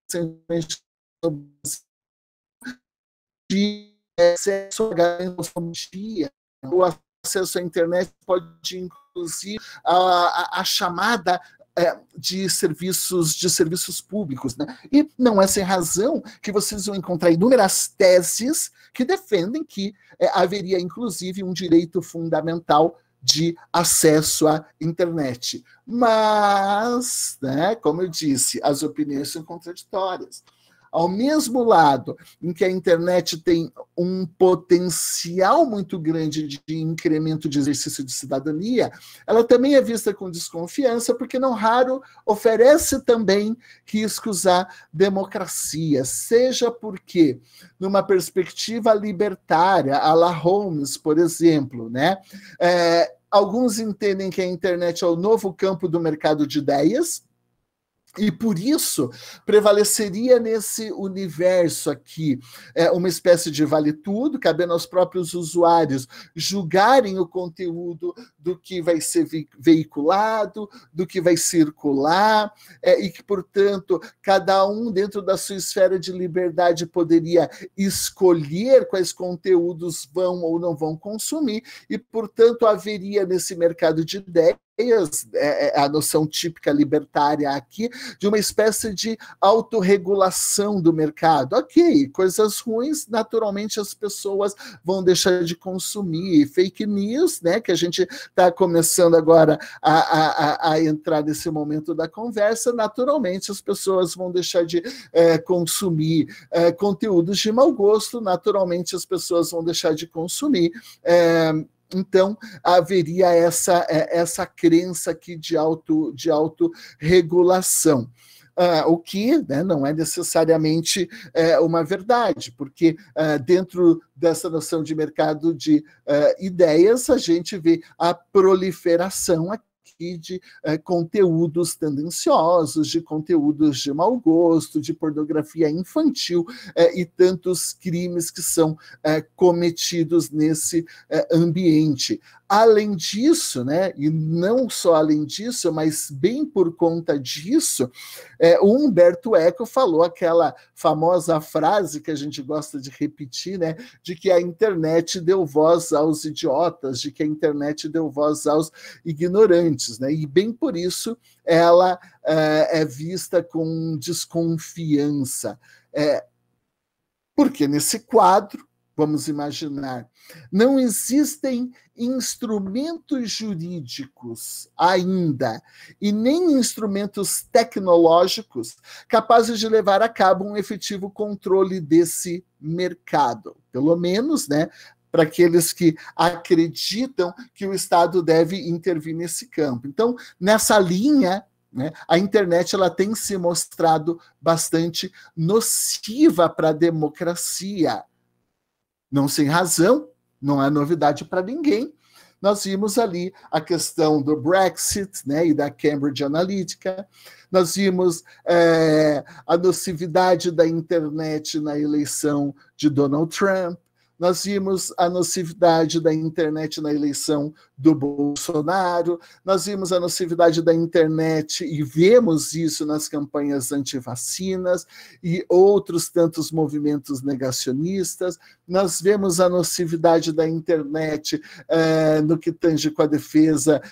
recentemente de acesso à tecnologia. O acesso à internet pode, inclusive, a chamada de serviços públicos, né? E não é sem razão que vocês vão encontrar inúmeras teses que defendem que haveria, inclusive, um direito fundamental de acesso à internet. Mas, né, como eu disse, as opiniões são contraditórias. ao mesmo lado em que a internet tem um potencial muito grande de incremento de exercício de cidadania, ela também é vista com desconfiança, porque não raro oferece também riscos à democracia, seja porque, numa perspectiva libertária, à la Holmes, por exemplo, né? Alguns entendem que a internet é o novo campo do mercado de ideias, e por isso prevaleceria nesse universo aqui uma espécie de vale-tudo, cabendo aos próprios usuários julgarem o conteúdo do que vai ser veiculado, do que vai circular, e que, portanto, cada um dentro da sua esfera de liberdade poderia escolher quais conteúdos vão ou não vão consumir, e, portanto, haveria nesse mercado de ideias a noção típica libertária aqui, de uma espécie de autorregulação do mercado. Ok, coisas ruins, naturalmente as pessoas vão deixar de consumir. Fake news, né, que a gente está começando agora a entrar nesse momento da conversa, naturalmente as pessoas vão deixar de consumir conteúdos de mau gosto, naturalmente as pessoas vão deixar de consumir. Então, haveria essa crença aqui de autorregulação. O que, né, não é necessariamente uma verdade, porque dentro dessa noção de mercado de ideias, a gente vê a proliferação aqui de conteúdos tendenciosos, de conteúdos de mau gosto, de pornografia infantil e tantos crimes que são cometidos nesse ambiente. Além disso, né, e não só além disso, mas bem por conta disso, o Humberto Eco falou aquela famosa frase que a gente gosta de repetir, né, de que a internet deu voz aos idiotas, de que a internet deu voz aos ignorantes, né, e bem por isso ela é vista com desconfiança. Porque nesse quadro, vamos imaginar, não existem instrumentos jurídicos ainda, e nem instrumentos tecnológicos capazes de levar a cabo um efetivo controle desse mercado. Pelo menos, né, para aqueles que acreditam que o Estado deve intervir nesse campo. Então, nessa linha, né, a internet ela tem se mostrado bastante nociva para a democracia. Não sem razão, não é novidade para ninguém. Nós vimos ali a questão do Brexit, né, e da Cambridge Analytica. Nós vimos a nocividade da internet na eleição de Donald Trump. Nós vimos a nocividade da internet na eleição do Bolsonaro, nós vimos a nocividade da internet e vemos isso nas campanhas antivacinas e outros tantos movimentos negacionistas, nós vemos a nocividade da internet no que tange com a defesa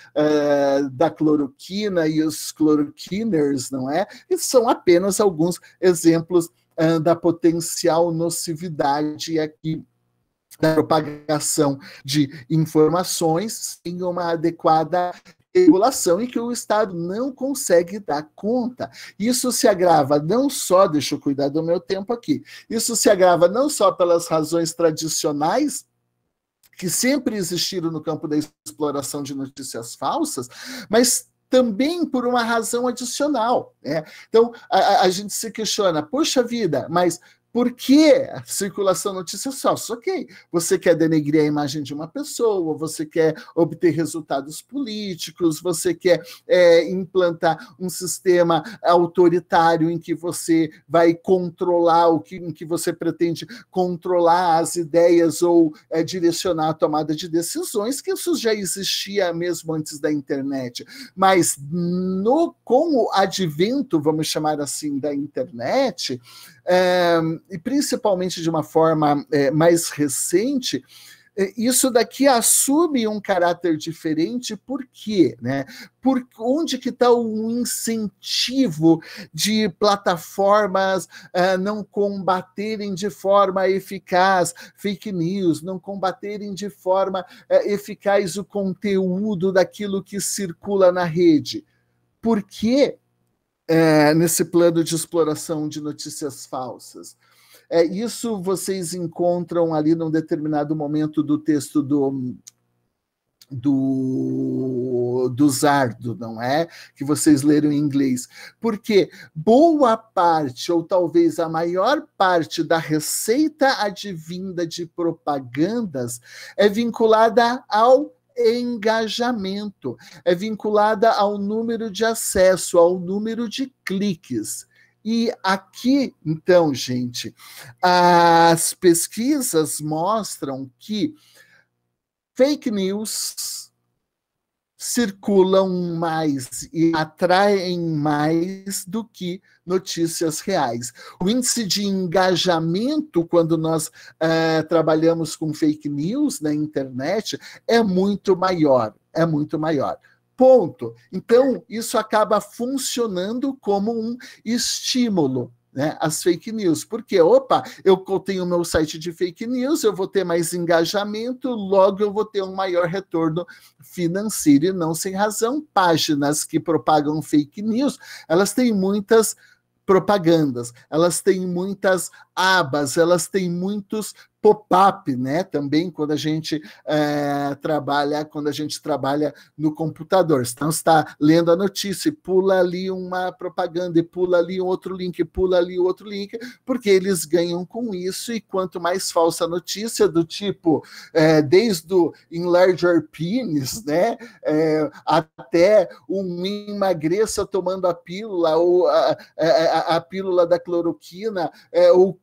da cloroquina e os cloroquiners, não é? E são apenas alguns exemplos da potencial nocividade aqui da propagação de informações sem uma adequada regulação e que o Estado não consegue dar conta. Isso se agrava não só, deixa eu cuidar do meu tempo aqui, isso se agrava não só pelas razões tradicionais que sempre existiram no campo da exploração de notícias falsas, mas também por uma razão adicional, né? Então, a gente se questiona, poxa vida, mas por que a circulação de notícias falsas? Ok, você quer denegrir a imagem de uma pessoa, você quer obter resultados políticos, você quer implantar um sistema autoritário em que você vai controlar, em que você pretende controlar as ideias ou direcionar a tomada de decisões, que isso já existia mesmo antes da internet. Mas com o advento, vamos chamar assim, da internet, e principalmente de uma forma mais recente, isso daqui assume um caráter diferente. Por quê? Né? Onde que está o incentivo de plataformas não combaterem de forma eficaz fake news, não combaterem de forma eficaz o conteúdo daquilo que circula na rede? Porque nesse plano de exploração de notícias falsas. Isso vocês encontram ali num determinado momento do texto do Zardo, não é? Que vocês leram em inglês. Porque boa parte, ou talvez a maior parte da receita advinda de propagandas é vinculada ao engajamento, é vinculada ao número de acesso, ao número de cliques. E aqui, então, gente, as pesquisas mostram que fake news circulam mais e atraem mais do que notícias reais. O índice de engajamento, quando nós trabalhamos com fake news na internet, é muito maior, Ponto. Então, isso acaba funcionando como um estímulo, né, as fake news, porque, eu tenho meu site de fake news, eu vou ter mais engajamento, logo eu vou ter um maior retorno financeiro, e não sem razão. Páginas que propagam fake news, elas têm muitas propagandas, elas têm muitas abas, elas têm muitos pop-up, né? Também quando a gente trabalha no computador. Então, você está lendo a notícia e pula ali uma propaganda, e pula ali um outro link, e pula ali outro link, porque eles ganham com isso, e quanto mais falsa a notícia, do tipo, desde o enlarger penis, né? Até um emagreça tomando a pílula, ou a pílula da cloroquina, ou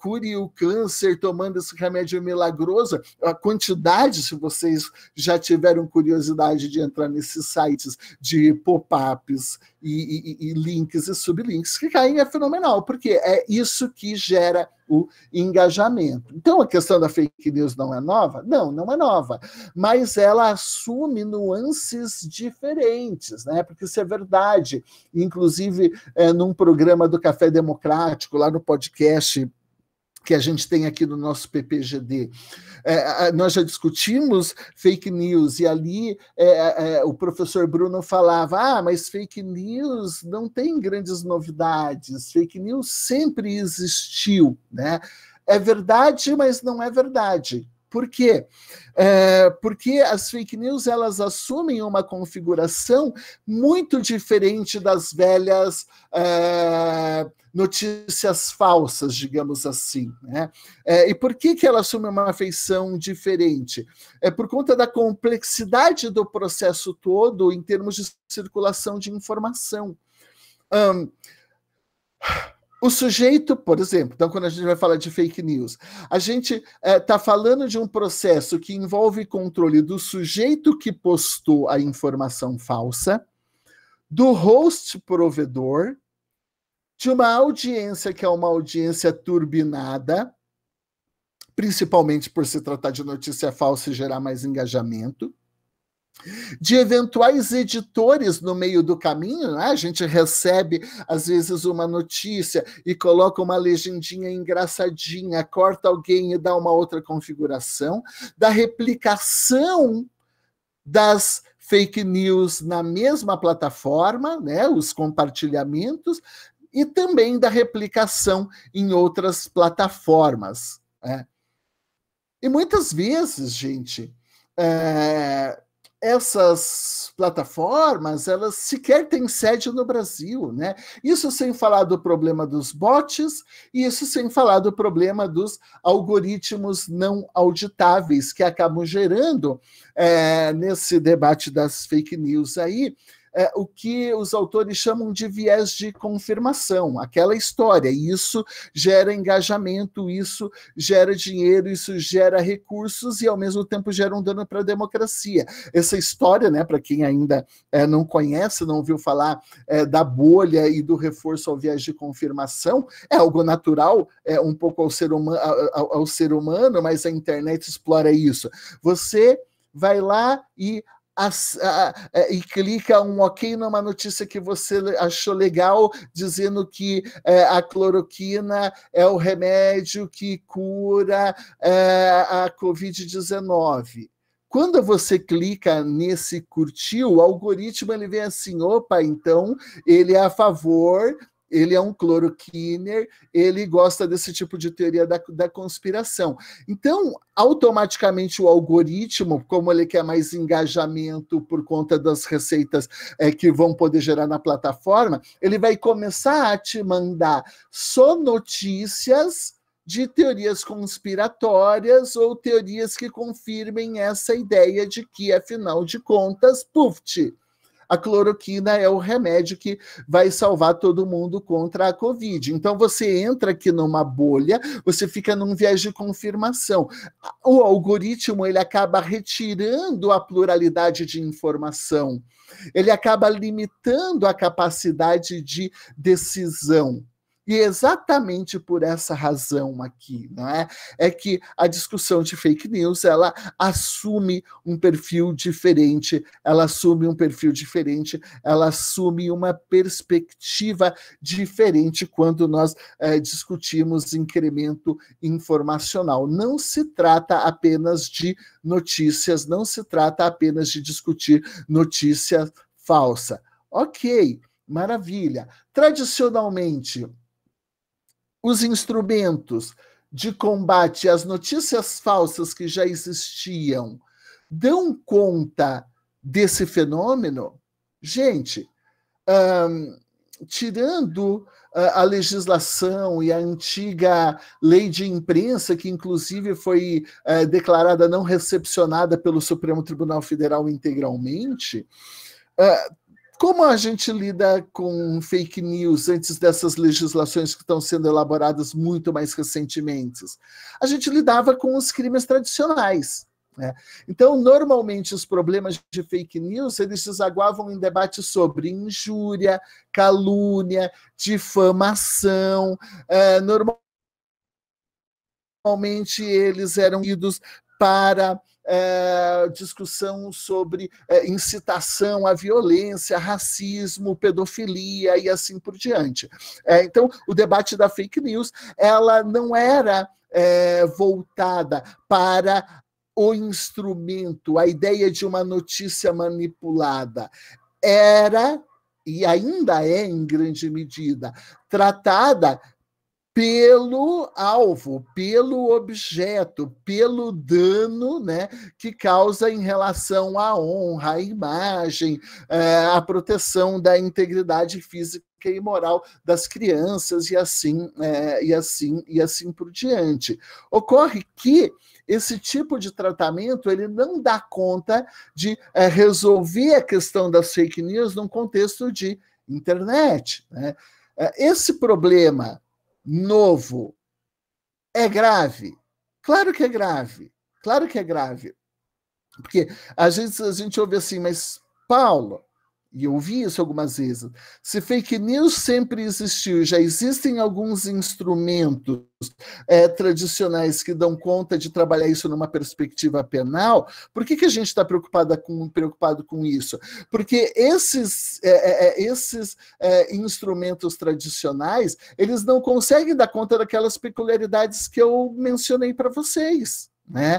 cure o câncer tomando esse remédio milagroso. A quantidade, se vocês já tiveram curiosidade de entrar nesses sites de pop-ups e links e sublinks que caem, é fenomenal, porque é isso que gera o engajamento. Então, a questão da fake news não é nova? Não é nova, mas ela assume nuances diferentes, né? Porque isso é verdade. Inclusive, num programa do Café Democrático, lá no podcast que a gente tem aqui no nosso PPGD, nós já discutimos fake news, e ali o professor Bruno falava, mas fake news não tem grandes novidades, fake news sempre existiu, né? É verdade, mas não é verdade. Por quê? Porque as fake news, elas assumem uma configuração muito diferente das velhas notícias falsas, digamos assim, né? E por que ela assume uma feição diferente? É por conta da complexidade do processo todo em termos de circulação de informação. O sujeito, por exemplo, então, quando a gente vai falar de fake news, a gente está falando de um processo que envolve controle do sujeito que postou a informação falsa, do host provedor, de uma audiência que é uma audiência turbinada, principalmente por se tratar de notícia falsa e gerar mais engajamento, de eventuais editores no meio do caminho, né? A gente recebe, às vezes, uma notícia e coloca uma legendinha engraçadinha, corta alguém e dá uma outra configuração, da replicação das fake news na mesma plataforma, né? Os compartilhamentos, e também da replicação em outras plataformas, né? E muitas vezes, gente, essas plataformas, elas sequer têm sede no Brasil, né? Isso sem falar do problema dos bots, e isso sem falar do problema dos algoritmos não auditáveis, que acabam gerando, nesse debate das fake news aí, o que os autores chamam de viés de confirmação, aquela história. Isso gera engajamento, isso gera dinheiro, isso gera recursos e, ao mesmo tempo, gera um dano para a democracia. Essa história, né, para quem ainda não conhece, não ouviu falar da bolha e do reforço ao viés de confirmação, é algo natural, um pouco ao ser humano, mas a internet explora isso. Você vai lá e clica um ok numa notícia que você achou legal, dizendo que a cloroquina é o remédio que cura a Covid-19. quando você clica nesse curtir, o algoritmo ele vem assim, opa, então ele é a favor, ele é um cloroquiner, ele gosta desse tipo de teoria da conspiração. Então, automaticamente o algoritmo, como ele quer mais engajamento por conta das receitas que vão poder gerar na plataforma, ele vai começar a te mandar só notícias de teorias conspiratórias ou teorias que confirmem essa ideia de que, afinal de contas, a cloroquina é o remédio que vai salvar todo mundo contra a Covid. Então, você entra aqui numa bolha, você fica num viés de confirmação. O algoritmo, ele acaba retirando a pluralidade de informação, ele acaba limitando a capacidade de decisão. E exatamente por essa razão aqui, não é? É que a discussão de fake news, ela assume um perfil diferente, ela assume uma perspectiva diferente quando nós discutimos incremento informacional. Não se trata apenas de notícias, não se trata apenas de discutir notícia falsa. Ok, maravilha. Tradicionalmente, os instrumentos de combate às notícias falsas que já existiam dão conta desse fenômeno? Gente, tirando a legislação e a antiga lei de imprensa, que inclusive foi declarada não recepcionada pelo Supremo Tribunal Federal integralmente, como a gente lida com fake news antes dessas legislações que estão sendo elaboradas muito mais recentemente? A gente lidava com os crimes tradicionais, né? Então, normalmente, os problemas de fake news, eles desaguavam em debates sobre injúria, calúnia, difamação. Normalmente, eles eram idos para discussão sobre incitação à violência, racismo, pedofilia e assim por diante. Então, o debate da fake news, ela não era voltada para o instrumento, a ideia de uma notícia manipulada. Era, e ainda é em grande medida, tratada pelo alvo, pelo objeto, pelo dano, né, que causa em relação à honra, à imagem, à proteção da integridade física e moral das crianças e assim por diante. Ocorre que esse tipo de tratamento ele não dá conta de resolver a questão das fake news num contexto de internet, né? Esse problema novo é grave? Claro que é grave. Claro que é grave. Porque às vezes a gente ouve assim, mas Paulo, e eu ouvi isso algumas vezes, se fake news sempre existiu, já existem alguns instrumentos tradicionais que dão conta de trabalhar isso numa perspectiva penal, por que a gente está preocupado com isso? Porque esses instrumentos tradicionais, eles não conseguem dar conta daquelas peculiaridades que eu mencionei para vocês, né?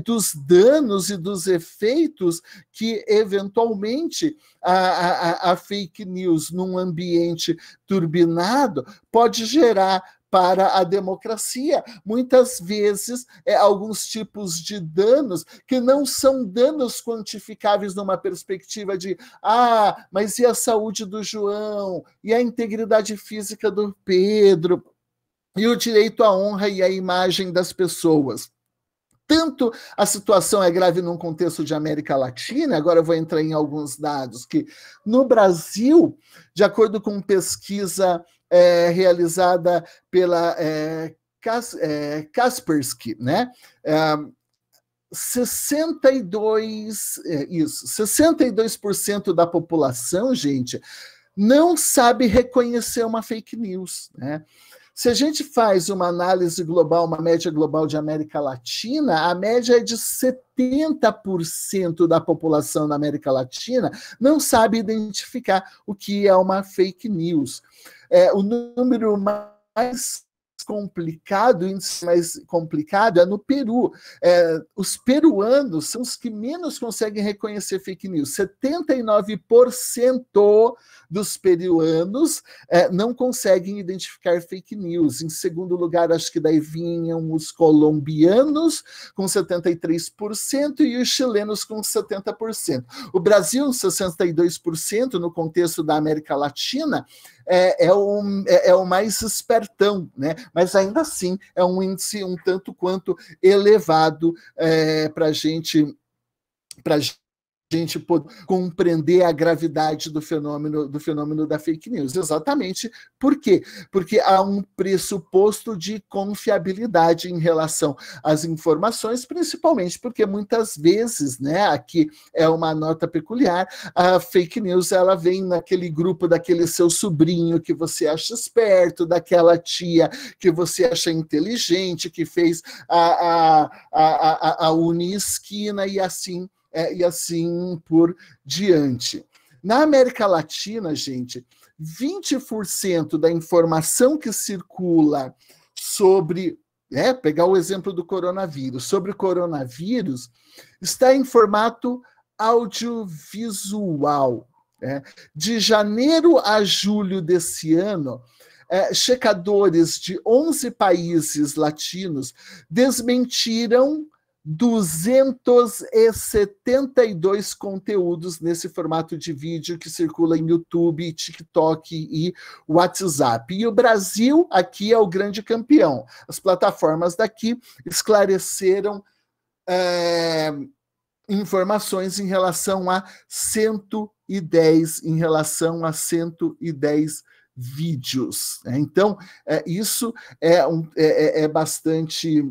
Dos danos e dos efeitos que, eventualmente, a fake news num ambiente turbinado pode gerar para a democracia. Muitas vezes, alguns tipos de danos que não são danos quantificáveis numa perspectiva de mas e a saúde do João? E a integridade física do Pedro? E o direito à honra e à imagem das pessoas? Tanto a situação é grave num contexto de América Latina, agora eu vou entrar em alguns dados, que no Brasil, de acordo com pesquisa realizada pela Kaspersky, né? 62% da população, gente, não sabe reconhecer uma fake news, né? Se a gente faz uma análise global, uma média global de América Latina, a média é de 70% da população na América Latina não sabe identificar o que é uma fake news. O número mais complicado, o índice mais complicado é no Peru. Os peruanos são os que menos conseguem reconhecer fake news. 79% dos peruanos não conseguem identificar fake news. Em segundo lugar, acho que daí vinham os colombianos, com 73%, e os chilenos com 70%. O Brasil, 62%, no contexto da América Latina, é o mais espertão, né? Mas ainda assim é um índice um tanto quanto elevado para a gente poder compreender a gravidade do fenômeno da fake news. Exatamente por quê? Porque há um pressuposto de confiabilidade em relação às informações, principalmente porque muitas vezes, né, aqui é uma nota peculiar, a fake news ela vem naquele grupo daquele seu sobrinho que você acha esperto, daquela tia que você acha inteligente, que fez a Unisquina e assim por diante. Na América Latina, gente, 20% da informação que circula sobre, pegar o exemplo do coronavírus, sobre o coronavírus, está em formato audiovisual. De janeiro a julho desse ano, checadores de 11 países latinos desmentiram 272 conteúdos nesse formato de vídeo que circula em YouTube, TikTok e WhatsApp. E o Brasil aqui é o grande campeão. As plataformas daqui esclareceram informações em relação a 110 vídeos. Então, isso é bastante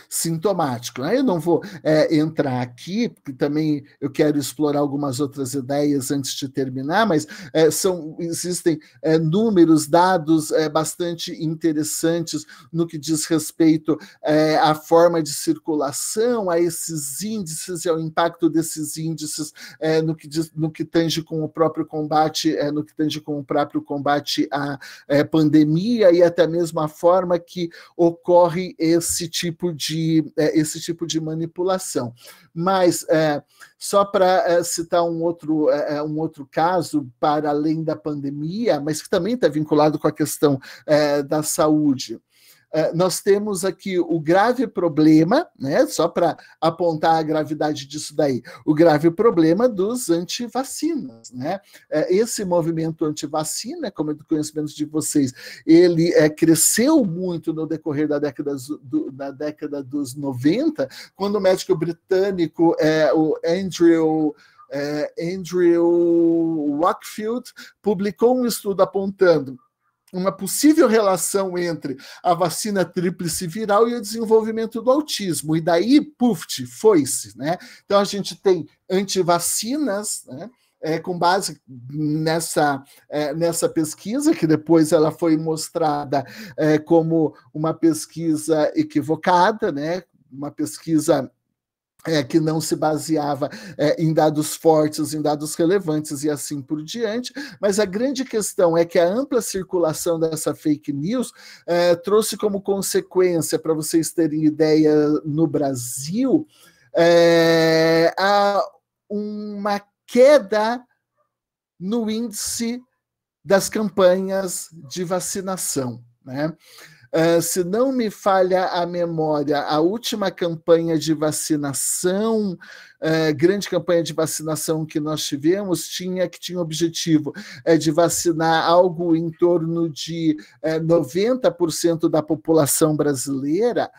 sintomático. Eu não vou entrar aqui, porque também eu quero explorar algumas outras ideias antes de terminar, mas existem números, dados bastante interessantes no que diz respeito à forma de circulação, a esses índices e ao impacto desses índices no que tange com o próprio combate, à pandemia, e até mesmo a forma que ocorre esse tipo de manipulação. Mas, só para citar um outro caso, para além da pandemia, mas que também está vinculado com a questão da saúde, nós temos aqui o grave problema, né, só para apontar a gravidade disso daí, o grave problema dos antivacinas, né? Esse movimento antivacina, como é do conhecimento de vocês, ele cresceu muito no decorrer da década dos 90, quando o médico britânico, o Andrew Wakefield, publicou um estudo apontando uma possível relação entre a vacina tríplice viral e o desenvolvimento do autismo. E daí, foi-se, né? Então, a gente tem antivacinas, né? Com base nessa pesquisa, que depois ela foi mostrada como uma pesquisa equivocada, né? Uma pesquisa que não se baseava em dados fortes, em dados relevantes e assim por diante, mas a grande questão é que a ampla circulação dessa fake news trouxe como consequência, para vocês terem ideia, no Brasil, uma queda no índice das campanhas de vacinação, né? Se não me falha a memória, a última campanha de vacinação, grande campanha de vacinação que nós tivemos, tinha o objetivo de vacinar algo em torno de 90% da população brasileira,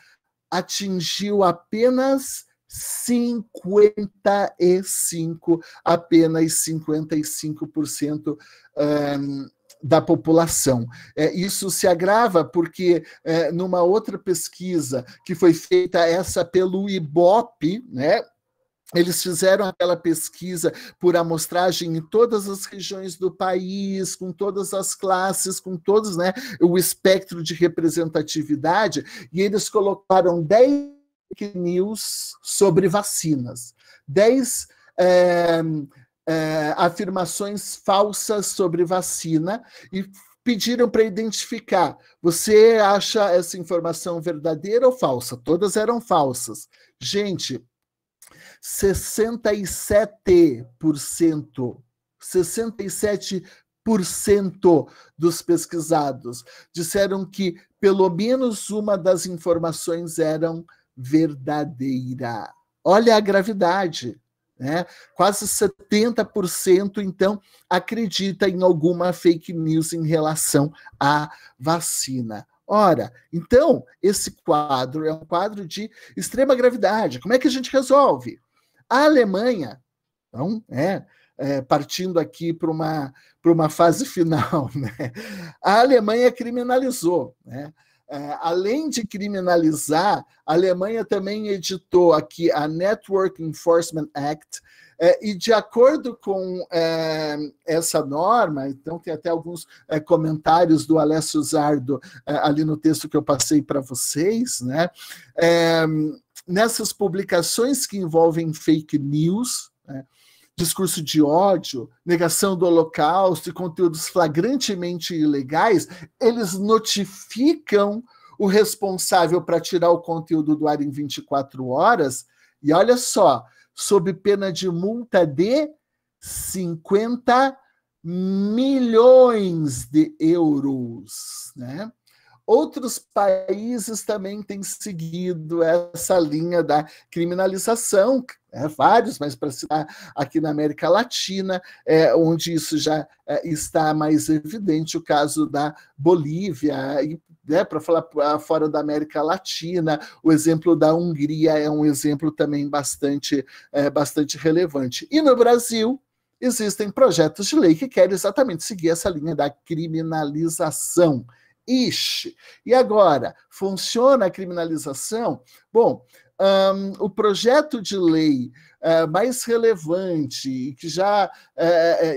atingiu apenas 55% da população. Isso se agrava porque, numa outra pesquisa que foi feita pelo IBOP, né, eles fizeram aquela pesquisa por amostragem em todas as regiões do país, com todas as classes, com todos, né, o espectro de representatividade, e eles colocaram 10 fake news sobre vacinas, 10 afirmações falsas sobre vacina, e pediram para identificar. Você acha essa informação verdadeira ou falsa? Todas eram falsas. Gente, 67% dos pesquisados disseram que pelo menos uma das informações eram verdadeira. Olha a gravidade, né? Quase 70%, então, acredita em alguma fake news em relação à vacina. Ora, então, esse quadro é um quadro de extrema gravidade. Como é que a gente resolve? A Alemanha, então, partindo aqui para uma fase final, né? A Alemanha criminalizou, né? Além de criminalizar, a Alemanha também editou aqui a Network Enforcement Act, e de acordo com essa norma, então tem até alguns comentários do Alessio Zardo ali no texto que eu passei para vocês, né? Nessas publicações que envolvem fake news, né? Discurso de ódio, negação do Holocausto e conteúdos flagrantemente ilegais, eles notificam o responsável para tirar o conteúdo do ar em 24 horas, e olha só, sob pena de multa de 50 milhões de euros, né? Outros países também têm seguido essa linha da criminalização, vários, mas para citar aqui na América Latina, onde isso já está mais evidente, o caso da Bolívia, e para falar fora da América Latina, o exemplo da Hungria é um exemplo também bastante relevante. E no Brasil, existem projetos de lei que querem exatamente seguir essa linha da criminalização. Ixi, e agora, funciona a criminalização? Bom, o projeto de lei mais relevante e que já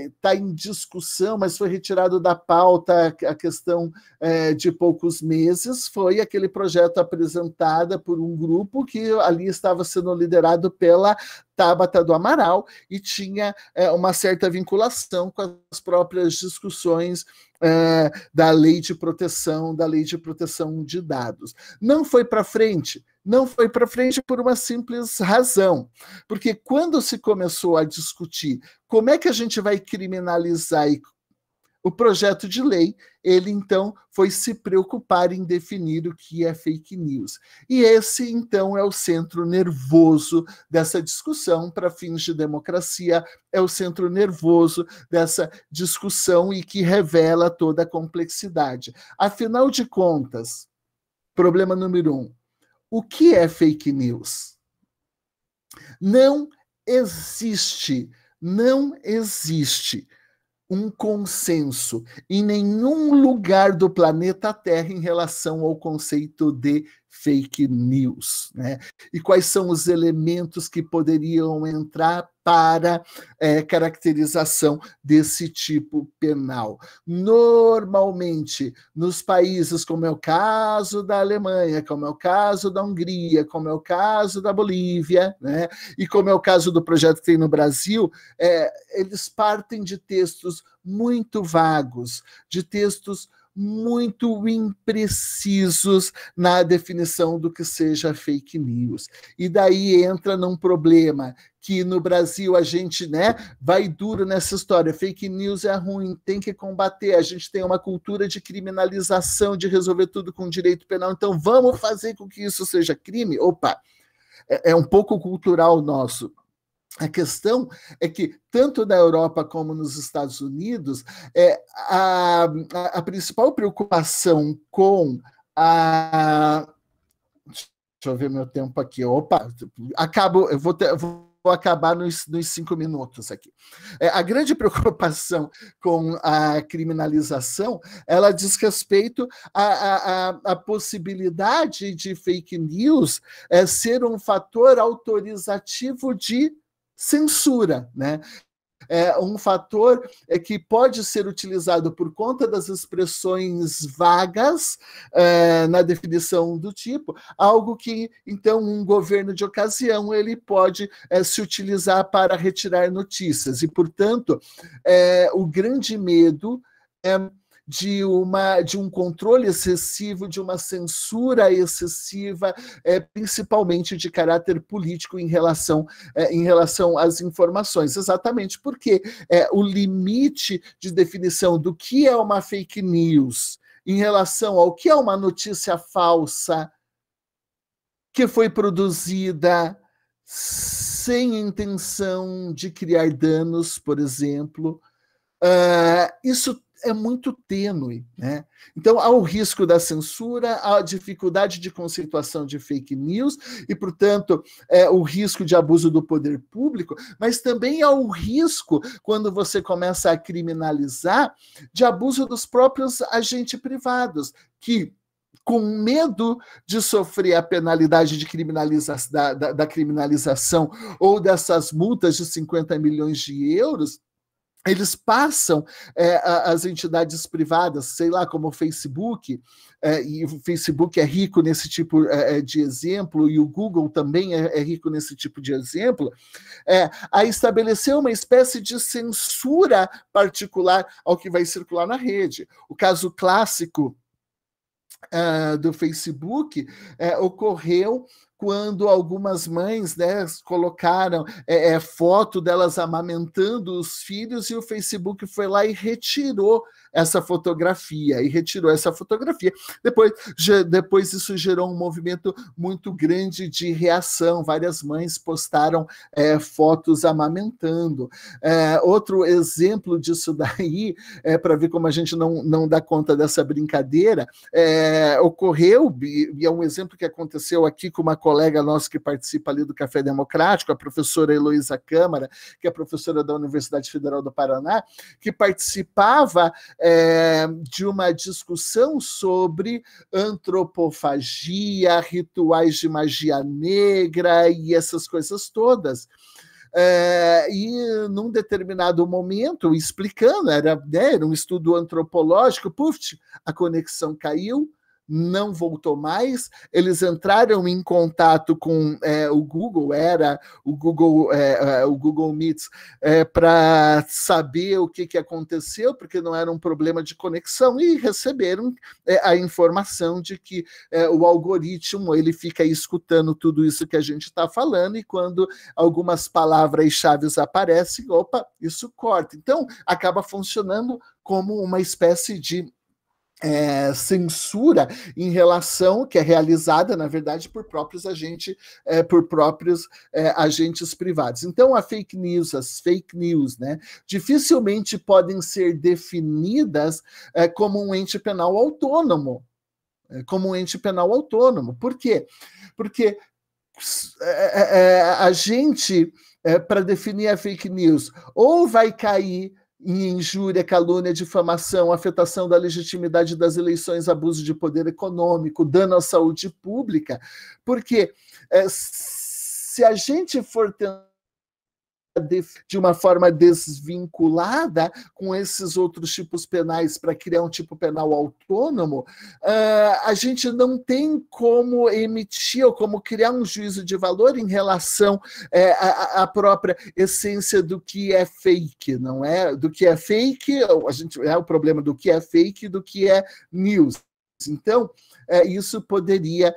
está em discussão, mas foi retirado da pauta a questão de poucos meses, foi aquele projeto apresentado por um grupo que ali estava sendo liderado pela Tabata do Amaral e tinha uma certa vinculação com as próprias discussões da lei de proteção de dados. Não foi para frente. Não foi para frente por uma simples razão, porque quando se começou a discutir como é que a gente vai criminalizar o projeto de lei, ele então foi se preocupar em definir o que é fake news. E esse então é o centro nervoso dessa discussão para fins de democracia, é o centro nervoso dessa discussão e que revela toda a complexidade. Afinal de contas, problema número 1, o que é fake news? Não existe um consenso em nenhum lugar do planeta Terra em relação ao conceito de fake news, né? E quais são os elementos que poderiam entrar para caracterização desse tipo penal. Normalmente, nos países como é o caso da Alemanha, como é o caso da Hungria, como é o caso da Bolívia, né? E como é o caso do projeto que tem no Brasil, eles partem de textos muito vagos, de textos muito imprecisos na definição do que seja fake news. E daí entra num problema que no Brasil a gente, vai duro nessa história. Fake news é ruim, tem que combater. A gente tem uma cultura de criminalização, de resolver tudo com direito penal. Então vamos fazer com que isso seja crime? Opa, é um pouco cultural nosso. A questão é que, tanto na Europa como nos Estados Unidos, a principal preocupação com a... Deixa eu ver meu tempo aqui. Opa, eu vou acabar nos 5 minutos aqui. A grande preocupação com a criminalização, ela diz respeito à possibilidade de fake news ser um fator autorizativo de censura, né? É um fator que pode ser utilizado por conta das expressões vagas na definição do tipo, algo que, então, um governo de ocasião ele pode se utilizar para retirar notícias. E, portanto, o grande medo é de um controle excessivo, de uma censura excessiva, principalmente de caráter político em relação às informações. Exatamente porque o limite de definição do que é uma fake news em relação ao que é uma notícia falsa que foi produzida sem intenção de criar danos, por exemplo, isso é muito tênue, né? Então, há o risco da censura, há a dificuldade de conceituação de fake news e, portanto, o risco de abuso do poder público, mas também há o risco, quando você começa a criminalizar, de abuso dos próprios agentes privados, que, com medo de sofrer a penalidade de da criminalização ou dessas multas de 50 milhões de euros, eles passam as entidades privadas, sei lá, como o Facebook, e o Facebook é rico nesse tipo de exemplo, e o Google também é rico nesse tipo de exemplo, a estabelecer uma espécie de censura particular ao que vai circular na rede. O caso clássico do Facebook ocorreu quando algumas mães, né, colocaram foto delas amamentando os filhos e o Facebook foi lá e retirou essa fotografia. Depois isso gerou um movimento muito grande de reação. Várias mães postaram fotos amamentando. Outro exemplo disso daí, para ver como a gente não dá conta dessa brincadeira, ocorreu, e é um exemplo que aconteceu aqui com uma colega nossa que participa ali do Café Democrático, a professora Heloísa Câmara, que é professora da Universidade Federal do Paraná, que participava de uma discussão sobre antropofagia, rituais de magia negra e essas coisas todas. E num determinado momento, explicando, era um estudo antropológico, a conexão caiu, não voltou mais, eles entraram em contato com o Google, o Google Meets, para saber o que aconteceu, porque não era um problema de conexão, e receberam a informação de que o algoritmo ele fica escutando tudo isso que a gente está falando, e quando algumas palavras-chave aparecem, isso corta. Então, acaba funcionando como uma espécie de censura em relação, que é realizada, na verdade, por próprios agentes privados. Então, as fake news, né, dificilmente podem ser definidas como um ente penal autônomo. Por quê? Porque a gente, para definir a fake news, ou vai cair em injúria, calúnia, difamação, afetação da legitimidade das eleições, abuso de poder econômico, dano à saúde pública, porque se a gente for tentar de uma forma desvinculada com esses outros tipos penais para criar um tipo penal autônomo, a gente não tem como emitir ou como criar um juízo de valor em relação à própria essência do que é fake, não é? Do que é fake, a gente o problema do que é fake e do que é news. Então, isso poderia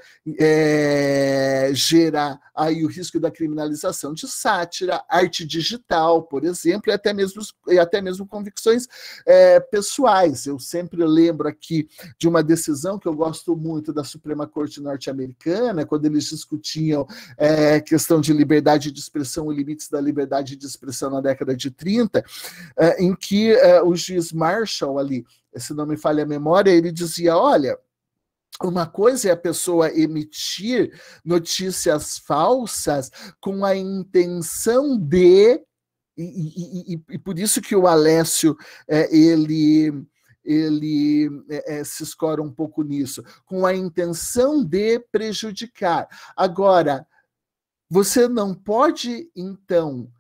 gerar aí o risco da criminalização de sátira, arte digital, por exemplo, e até mesmo convicções pessoais. Eu sempre lembro aqui de uma decisão que eu gosto muito da Suprema Corte norte-americana, quando eles discutiam questão de liberdade de expressão e limites da liberdade de expressão na década de 30, em que o juiz Marshall ali, se não me falha a memória, ele dizia, olha, uma coisa é a pessoa emitir notícias falsas com a intenção de, e por isso que o Alessio, ele se escora um pouco nisso, com a intenção de prejudicar. Agora, você não pode, então,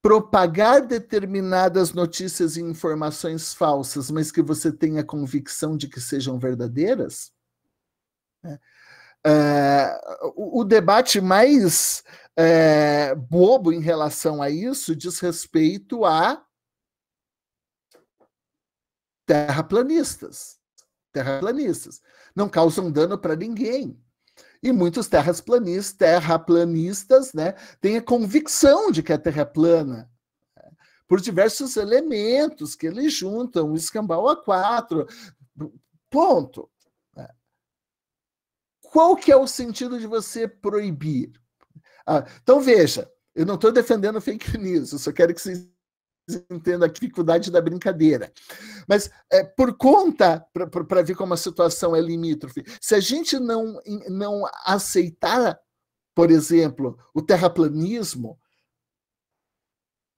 propagar determinadas notícias e informações falsas, mas que você tenha convicção de que sejam verdadeiras? O debate mais bobo em relação a isso diz respeito a terraplanistas. Terraplanistas. Não causam dano para ninguém. E muitos terraplanistas, né, têm a convicção de que a Terra é plana, por diversos elementos que eles juntam, o escambau A4, ponto. Qual que é o sentido de você proibir? Então, veja, eu não estou defendendo fake news, eu só quero que vocês entendam a dificuldade da brincadeira. Mas, por conta, para ver como a situação é limítrofe, se a gente não aceitar, por exemplo, o terraplanismo,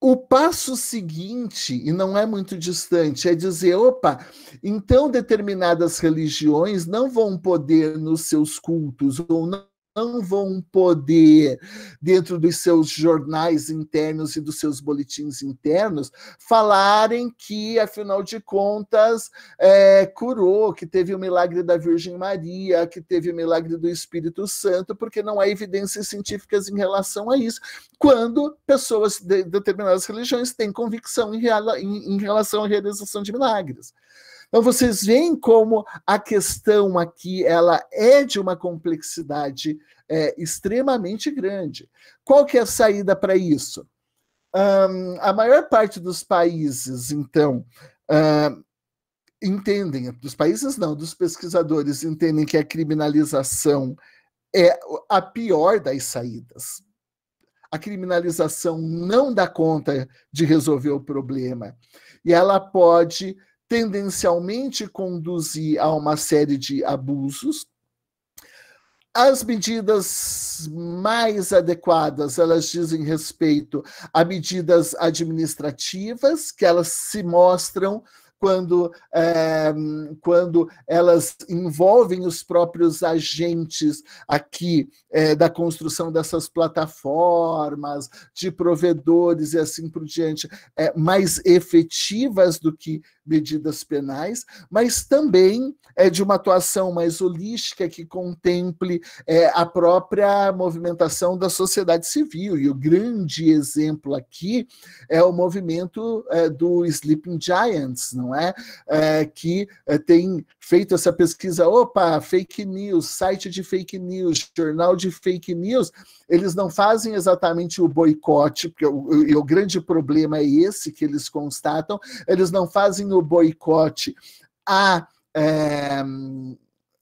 o passo seguinte, e não é muito distante, é dizer, opa, então determinadas religiões não vão poder nos seus cultos, ou não vão poder, dentro dos seus jornais internos e dos seus boletins internos, falarem que, afinal de contas, curou, que teve o milagre da Virgem Maria, que teve o milagre do Espírito Santo, porque não há evidências científicas em relação a isso, quando pessoas de determinadas religiões têm convicção em relação à realização de milagres. Então, vocês veem como a questão aqui ela é de uma complexidade extremamente grande. Qual que é a saída para isso? A maior parte dos países, então, entendem, dos países não, dos pesquisadores entendem que a criminalização é a pior das saídas. A criminalização não dá conta de resolver o problema. E ela pode tendencialmente conduzir a uma série de abusos. As medidas mais adequadas, elas dizem respeito a medidas administrativas, que elas se mostram quando elas envolvem os próprios agentes aqui da construção dessas plataformas, de provedores e assim por diante, mais efetivas do que medidas penais, mas também de uma atuação mais holística que contemple a própria movimentação da sociedade civil. E o grande exemplo aqui é o movimento do Sleeping Giants, não é? Que tem feito essa pesquisa, fake news, site de fake news, jornal de fake news, eles não fazem exatamente o boicote, porque o grande problema é esse que eles constatam, eles não fazem o boicote à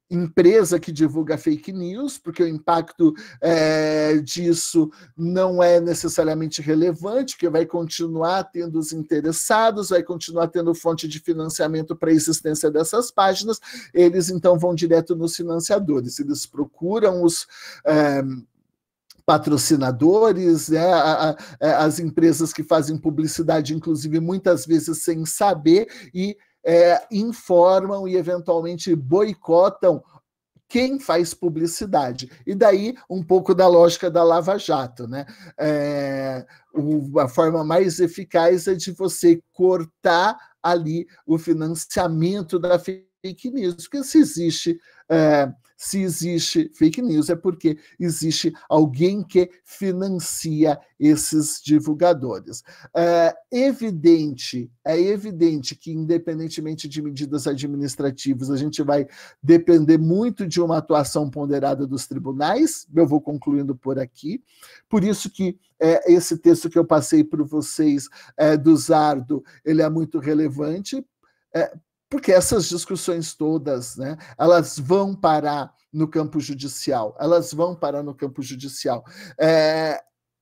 empresa que divulga fake news, porque o impacto disso não é necessariamente relevante, porque vai continuar tendo os interessados, vai continuar tendo fonte de financiamento para a existência dessas páginas, eles então vão direto nos financiadores, eles procuram os patrocinadores, as empresas que fazem publicidade, inclusive muitas vezes sem saber, e informam e eventualmente boicotam quem faz publicidade. E daí um pouco da lógica da Lava Jato, né? A forma mais eficaz é de você cortar ali o financiamento da fake news, porque se existe fake news é porque existe alguém que financia esses divulgadores. É evidente que, independentemente de medidas administrativas, a gente vai depender muito de uma atuação ponderada dos tribunais. Eu vou concluindo por aqui. Por isso que esse texto que eu passei para vocês do Zardo, ele é muito relevante, porque essas discussões todas, né, elas vão parar no campo judicial,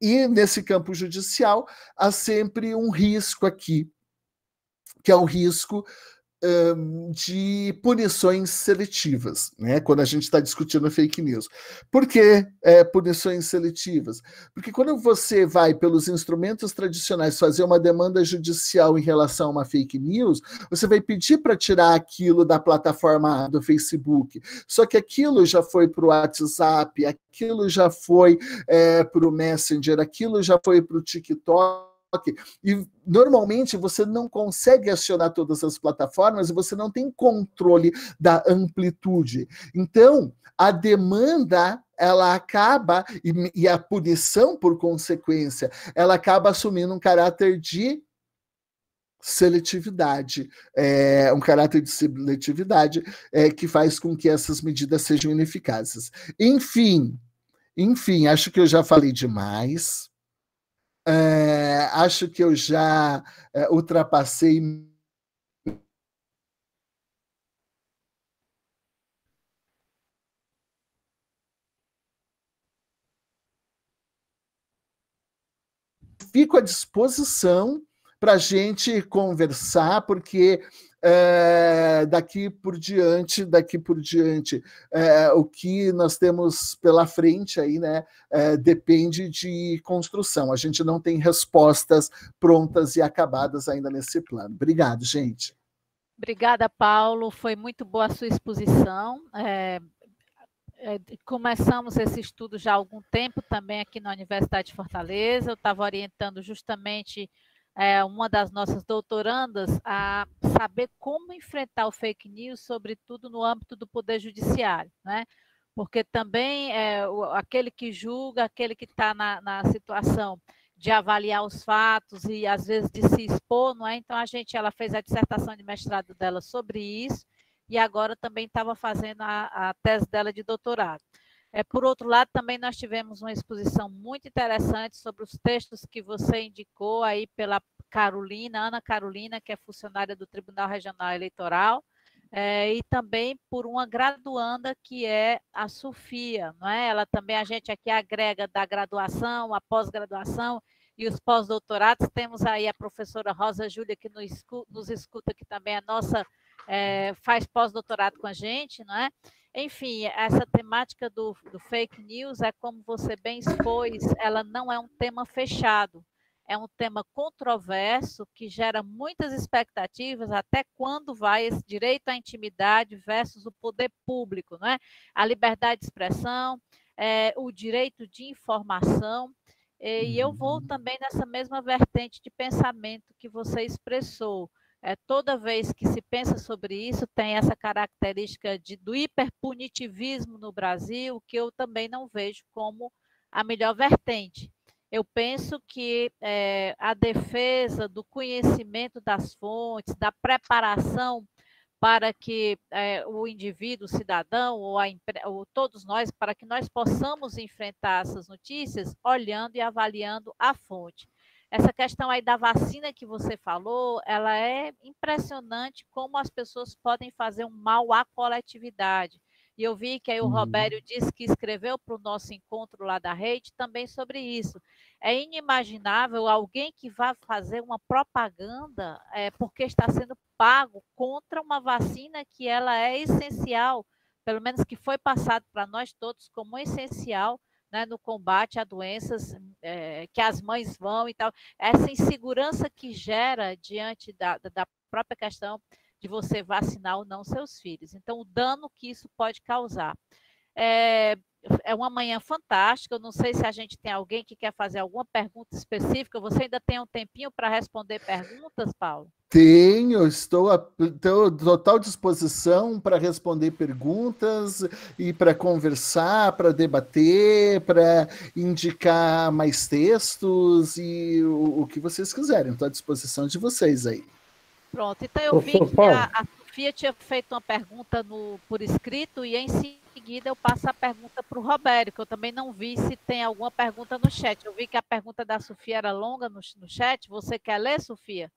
e nesse campo judicial há sempre um risco aqui, que é o risco de punições seletivas, né? Quando a gente está discutindo fake news. Por que punições seletivas? Porque quando você vai pelos instrumentos tradicionais fazer uma demanda judicial em relação a uma fake news, você vai pedir para tirar aquilo da plataforma do Facebook, só que aquilo já foi para o WhatsApp, aquilo já foi para o Messenger, aquilo já foi para o TikTok, e normalmente você não consegue acionar todas as plataformas e você não tem controle da amplitude. Então, a demanda, ela acaba, e a punição, por consequência, ela acaba assumindo um caráter de seletividade, um caráter de seletividade que faz com que essas medidas sejam ineficazes. Enfim, acho que eu já falei demais, acho que eu já ultrapassei fico à disposição para a gente conversar, porque daqui por diante, o que nós temos pela frente aí, né, depende de construção. A gente não tem respostas prontas e acabadas ainda nesse plano. Obrigado, gente. Obrigada, Paulo. Foi muito boa a sua exposição. Começamos esse estudo já há algum tempo também aqui na Universidade de Fortaleza. Eu estava orientando justamente uma das nossas doutorandas a saber como enfrentar o fake news, sobretudo no âmbito do Poder Judiciário, né? Porque também aquele que julga, aquele que está na situação de avaliar os fatos e às vezes de se expor, não é? Então ela fez a dissertação de mestrado dela sobre isso e agora também estava fazendo a tese dela de doutorado. Por outro lado, também nós tivemos uma exposição muito interessante sobre os textos que você indicou aí pela Ana Carolina, que é funcionária do Tribunal Regional Eleitoral, e também por uma graduanda que é a Sofia, não é? Ela também, a gente aqui agrega da graduação, a pós-graduação e os pós-doutorados. Temos aí a professora Rosa Júlia, que nos escuta, que também é nossa, faz pós-doutorado com a gente, não é? Enfim, essa temática do fake news é como você bem expôs, ela não é um tema fechado, é um tema controverso que gera muitas expectativas até quando vai esse direito à intimidade versus o poder público, não é? A liberdade de expressão, o direito de informação, e eu vou também nessa mesma vertente de pensamento que você expressou. Toda vez que se pensa sobre isso, tem essa característica do hiperpunitivismo no Brasil, que eu também não vejo como a melhor vertente. Eu penso que a defesa do conhecimento das fontes, da preparação para que o indivíduo, o cidadão, ou todos nós, para que nós possamos enfrentar essas notícias olhando e avaliando a fonte. Essa questão aí da vacina que você falou, ela é impressionante como as pessoas podem fazer um mal à coletividade. E eu vi que aí o Robério disse que escreveu para o nosso encontro lá da rede também sobre isso. É inimaginável alguém que vá fazer uma propaganda porque está sendo pago contra uma vacina que ela é essencial, pelo menos que foi passado para nós todos como essencial, né, no combate a doenças que as mães vão e tal. Essa insegurança que gera diante da própria questão de você vacinar ou não seus filhos. Então, o dano que isso pode causar. É uma manhã fantástica. Eu não sei se a gente tem alguém que quer fazer alguma pergunta específica. Você ainda tem um tempinho para responder perguntas, Paulo? Tenho, estou à total disposição para responder perguntas e para conversar, para debater, para indicar mais textos e o que vocês quiserem. Estou à disposição de vocês aí. Pronto, então eu vi que a Sofia tinha feito uma pergunta por escrito e em seguida eu passo a pergunta para o Robério, que eu também não vi se tem alguma pergunta no chat. Eu vi que a pergunta da Sofia era longa no chat. Você quer ler, Sofia?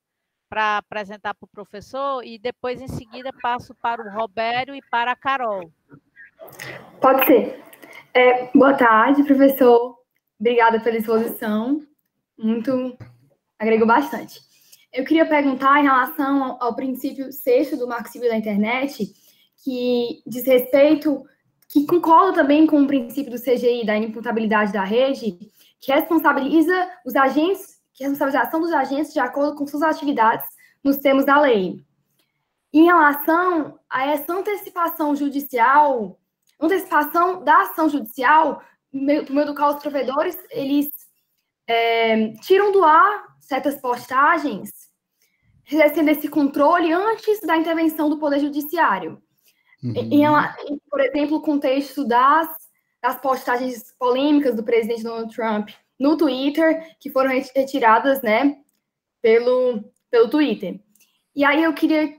Para apresentar para o professor e depois, em seguida, passo para o Robério e para a Carol. Pode ser. Boa tarde, professor. Obrigada pela exposição. Agregou bastante. Eu queria perguntar em relação ao princípio 6º do Marco Civil da Internet, que diz respeito, que concorda também com o princípio do CGI, da inimputabilidade da rede, que responsabiliza os agentes, que a responsabilização dos agentes de acordo com suas atividades nos termos da lei. Em relação a essa antecipação judicial, antecipação da ação judicial, por meio do qual os provedores, eles tiram do ar certas postagens, exercendo esse controle antes da intervenção do Poder Judiciário. Por exemplo, o contexto das postagens polêmicas do presidente Donald Trump no Twitter, que foram retiradas, né, pelo Twitter. E aí eu queria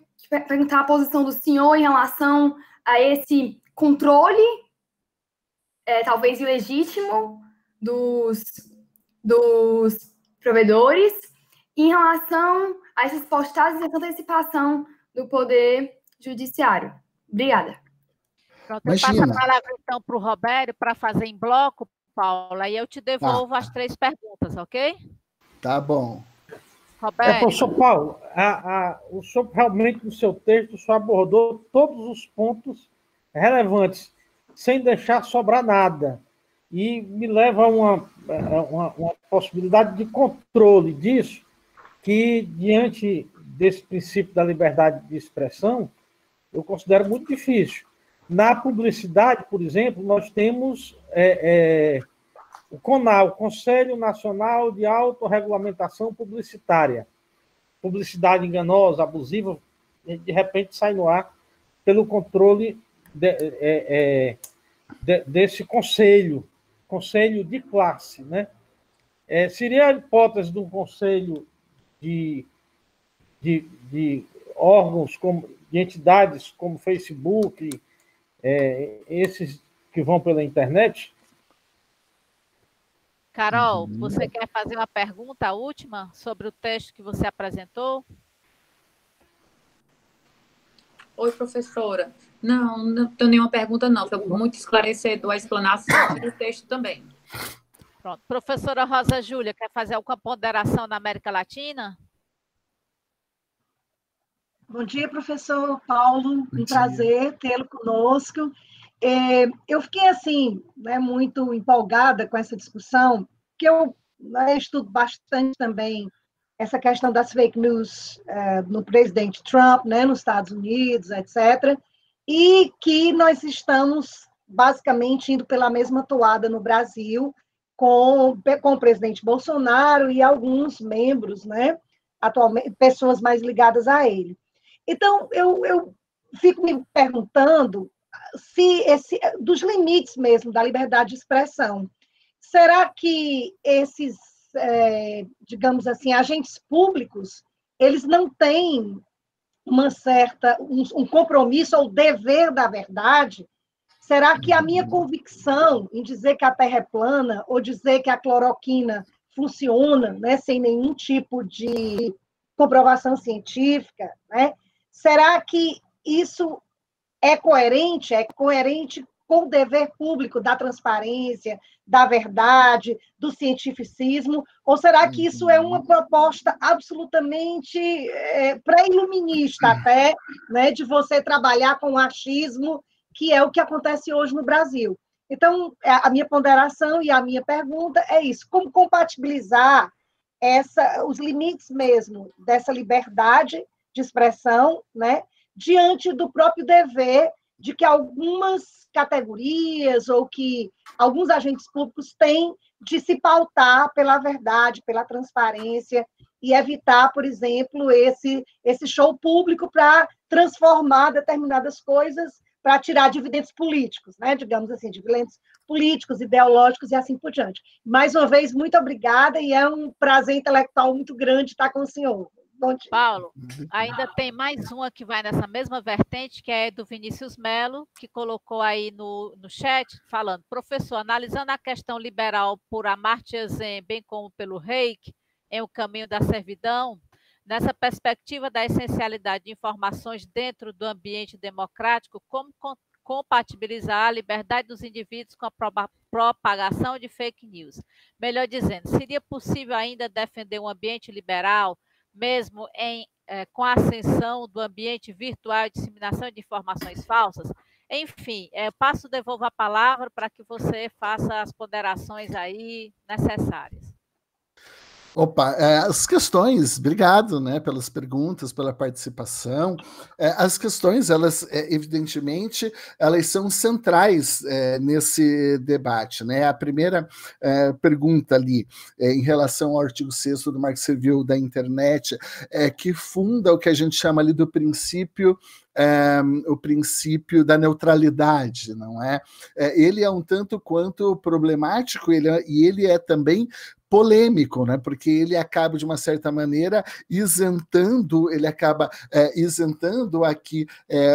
perguntar a posição do senhor em relação a esse controle, talvez ilegítimo, dos provedores, em relação a essas postagens e essa antecipação do Poder Judiciário. Obrigada. Pronto, eu passo a palavra, então, para o Robério, para fazer em bloco, Paula, e eu te devolvo as 3 perguntas, ok? Tá bom. Robério. Professor Paulo, o senhor realmente, no seu texto, o senhor abordou todos os pontos relevantes, sem deixar sobrar nada. E me leva a uma possibilidade de controle disso, que, diante desse princípio da liberdade de expressão, eu considero muito difícil. Na publicidade, por exemplo, nós temos o CONAL, Conselho Nacional de Autorregulamentação Publicitária. Publicidade enganosa, abusiva, de repente sai no ar pelo controle desse conselho de classe, né? Seria a hipótese de um conselho de órgãos, de entidades como Facebook, esses que vão pela internet? Carol, você quer fazer uma pergunta, a última, sobre o texto que você apresentou? Oi, professora. Não tenho nenhuma pergunta, não. Foi muito esclarecedor a explanação do texto também. Pronto. Professora Rosa Júlia, quer fazer alguma ponderação na América Latina? Bom dia, professor Paulo. Um prazer tê-lo conosco. Eu fiquei, assim, muito empolgada com essa discussão, porque eu estudo bastante também essa questão das fake news no presidente Trump, nos Estados Unidos, etc., e que nós estamos, basicamente, indo pela mesma toada no Brasil, com o presidente Bolsonaro e alguns membros, atualmente, pessoas mais ligadas a ele. Então, eu fico me perguntando se dos limites mesmo da liberdade de expressão. Será que esses, digamos assim, agentes públicos, eles não têm um compromisso ou dever da verdade? Será que a minha convicção em dizer que a Terra é plana ou dizer que a cloroquina funciona, sem nenhum tipo de comprovação científica, será que isso é coerente com o dever público da transparência, da verdade, do cientificismo, ou será que isso é uma proposta absolutamente pré-iluminista até, de você trabalhar com o achismo, que é o que acontece hoje no Brasil? Então, a minha ponderação e a minha pergunta é isso: como compatibilizar os limites mesmo dessa liberdade de expressão, diante do próprio dever de que algumas categorias ou que alguns agentes públicos têm de se pautar pela verdade, pela transparência, e evitar, por exemplo, esse show público para transformar determinadas coisas, para tirar dividendos políticos, digamos assim, dividendos políticos, ideológicos e assim por diante. Mais uma vez, muito obrigada, e é um prazer intelectual muito grande estar com o senhor. Paulo, ainda tem mais uma que vai nessa mesma vertente, que é do Vinícius Melo, que colocou aí no chat, falando: professor, analisando a questão liberal por Amartya Sen, bem como pelo Reich, em O Caminho da Servidão, nessa perspectiva da essencialidade de informações dentro do ambiente democrático, como compatibilizar a liberdade dos indivíduos com a propagação de fake news? Melhor dizendo, seria possível ainda defender um ambiente liberal, mesmo com a ascensão do ambiente virtual e disseminação de informações falsas? Enfim, devolvo a palavra para que você faça as ponderações aí necessárias. Opa, as questões, obrigado, pelas perguntas, pela participação. As questões, elas, evidentemente, elas são centrais nesse debate, A primeira pergunta ali, em relação ao artigo 6º do Marco Civil da Internet, que funda o que a gente chama ali do princípio o princípio da neutralidade, não é? Ele é um tanto quanto problemático, e ele é também polêmico, né? Porque ele acaba, de uma certa maneira, isentando aqui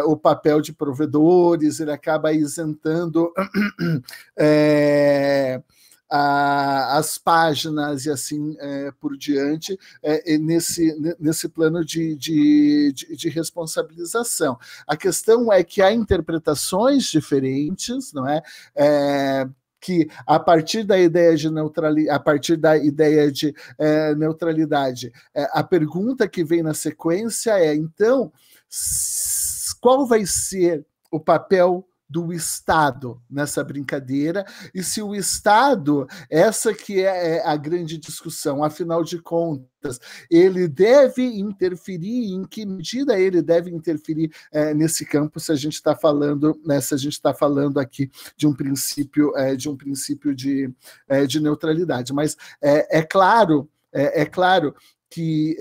o papel de provedores, ele acaba isentando as páginas e assim por diante, nesse plano de responsabilização. A questão é que há interpretações diferentes, não é? Que a partir da ideia de neutralidade, a pergunta que vem na sequência é, então, qual vai ser o papel do Estado nessa brincadeira, e se o Estado, essa que é a grande discussão, afinal de contas, ele deve interferir, em que medida ele deve interferir nesse campo, se a gente está falando, né, se a gente está falando aqui de um princípio de neutralidade. Mas é claro que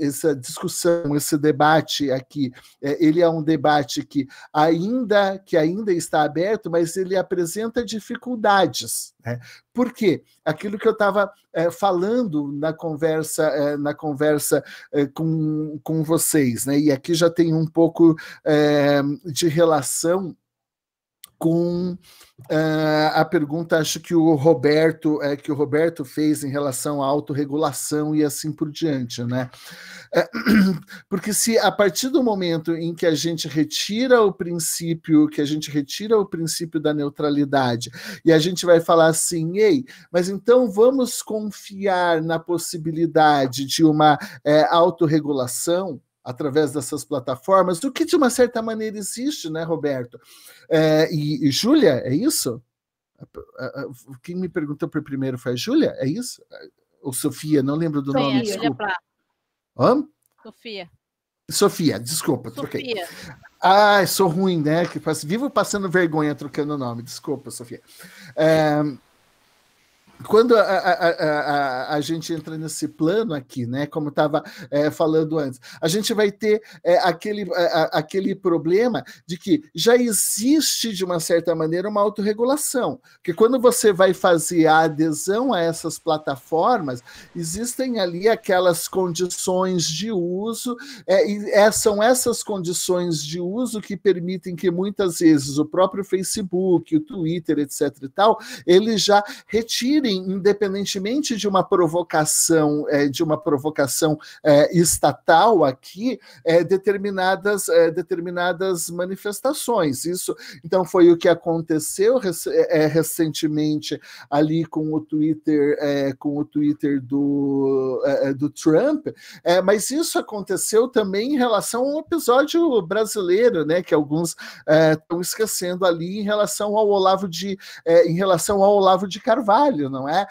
essa discussão, esse debate aqui, ele é um debate que ainda está aberto, mas ele apresenta dificuldades, né? Por quê? Aquilo que eu estava falando na conversa com vocês, né? E aqui já tem um pouco de relação com a pergunta, acho que o Roberto fez em relação à autorregulação e assim por diante, né? Porque se a partir do momento em que a gente retira o princípio da neutralidade e a gente vai falar assim, ei, mas então vamos confiar na possibilidade de uma autorregulação através dessas plataformas, o que de uma certa maneira existe, né, Roberto? E Júlia, é isso? Quem me perguntou por primeiro foi a Júlia? É isso? Ou Sofia? Não lembro do nome, desculpa. Sofia, desculpa, troquei. Sou ruim, né? Vivo passando vergonha trocando o nome. Desculpa, Sofia. Quando a gente entra nesse plano aqui, né, como estava falando antes, a gente vai ter aquele problema de que já existe, de uma certa maneira, uma autorregulação, porque quando você vai fazer a adesão a essas plataformas, existem ali aquelas condições de uso, e são essas condições de uso que permitem que, muitas vezes, o próprio Facebook, o Twitter, etc. e tal, eles já retirem, independentemente de uma provocação estatal aqui, determinadas manifestações. Isso, então, foi o que aconteceu recentemente ali com o Twitter do Trump, mas isso aconteceu também em relação ao episódio brasileiro, né, que alguns estão esquecendo ali em relação ao Olavo de Carvalho, não é?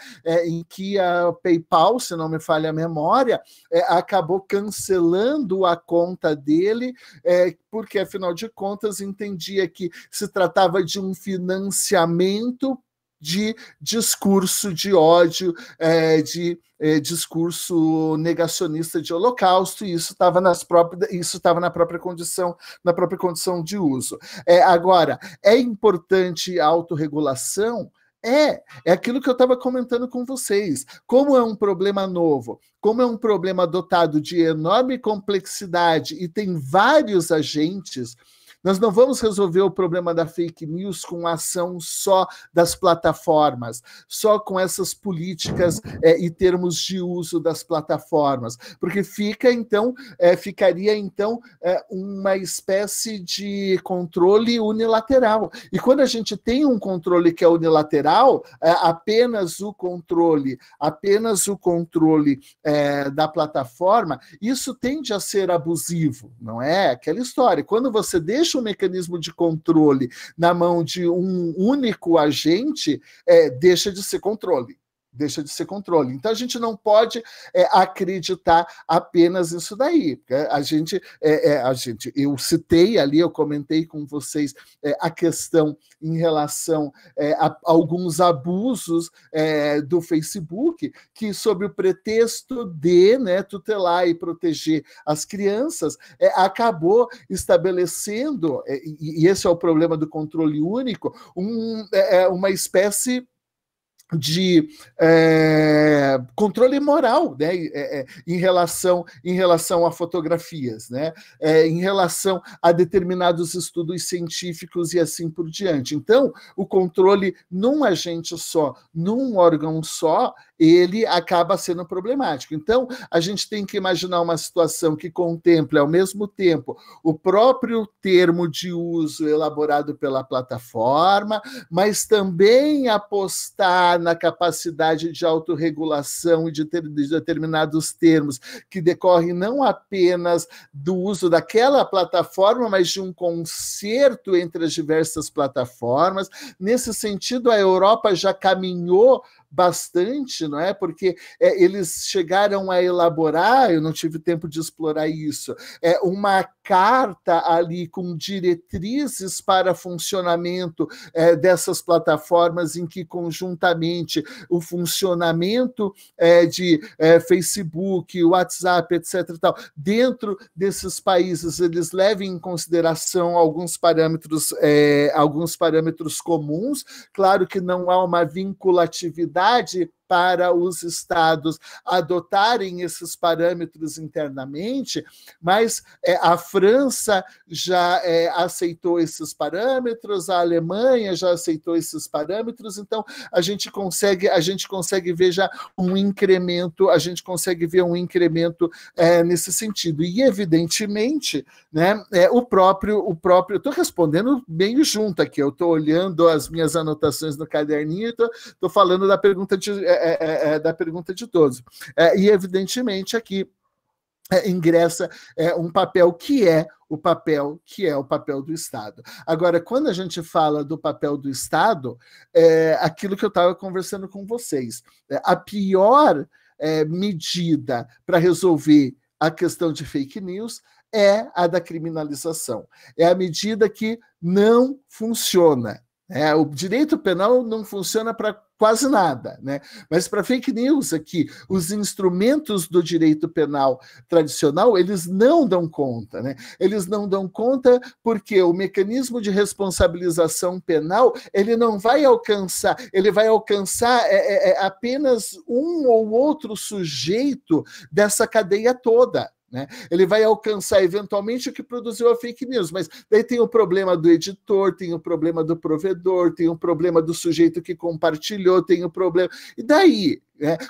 Em que a PayPal, se não me falha a memória, acabou cancelando a conta dele, porque, afinal de contas, entendia que se tratava de um financiamento de discurso de ódio, de discurso negacionista de holocausto, e isso estava na própria condição de uso. Agora, é importante a autorregulação. É aquilo que eu estava comentando com vocês. Como é um problema novo, como é um problema dotado de enorme complexidade e tem vários agentes, nós não vamos resolver o problema da fake news com a ação só das plataformas, só com essas políticas e termos de uso das plataformas, porque ficaria então uma espécie de controle unilateral. E quando a gente tem um controle que é unilateral, apenas o controle da plataforma, isso tende a ser abusivo, não é? Aquela história. Quando você deixa um mecanismo de controle na mão de um único agente, deixa de ser controle. Então, a gente não pode acreditar apenas nisso daí. Eu citei ali, eu comentei com vocês a questão em relação a alguns abusos do Facebook, que, sob o pretexto de tutelar e proteger as crianças, acabou estabelecendo, e esse é o problema do controle único, uma espécie de controle moral, né, em relação a fotografias, né, em relação a determinados estudos científicos e assim por diante. Então, o controle num agente só, num órgão só, ele acaba sendo problemático. Então, a gente tem que imaginar uma situação que contemple, ao mesmo tempo, o próprio termo de uso elaborado pela plataforma, mas também apostar na capacidade de autorregulação e de determinados termos que decorrem não apenas do uso daquela plataforma, mas de um concerto entre as diversas plataformas. Nesse sentido, a Europa já caminhou bastante, não é? Porque eles chegaram a elaborar, eu não tive tempo de explorar isso, uma carta ali com diretrizes para funcionamento dessas plataformas, em que conjuntamente o funcionamento de Facebook, WhatsApp, etc. Tal, dentro desses países, eles levem em consideração alguns parâmetros comuns. Claro que não há uma vinculatividade para os estados adotarem esses parâmetros internamente, mas a França já aceitou esses parâmetros, a Alemanha já aceitou esses parâmetros, então a gente consegue ver já um incremento, nesse sentido. E, evidentemente, né, o próprio, eu estou respondendo meio junto aqui, eu estou olhando as minhas anotações no caderninho e estou falando da pergunta de todos. E, evidentemente, aqui ingressa um papel que é o papel do Estado. Agora, quando a gente fala do papel do Estado, aquilo que eu estava conversando com vocês, a pior medida para resolver a questão de fake news é a da criminalização. É a medida que não funciona. O direito penal não funciona para quase nada, né? Mas para fake news aqui, os instrumentos do direito penal tradicional, eles não dão conta, né? Eles não dão conta porque o mecanismo de responsabilização penal, ele não vai alcançar, ele vai alcançar apenas um ou outro sujeito dessa cadeia toda, né? Ele vai alcançar eventualmente o que produziu a fake news, mas daí tem o problema do editor, tem o problema do provedor, tem o problema do sujeito que compartilhou, tem o problema... E daí?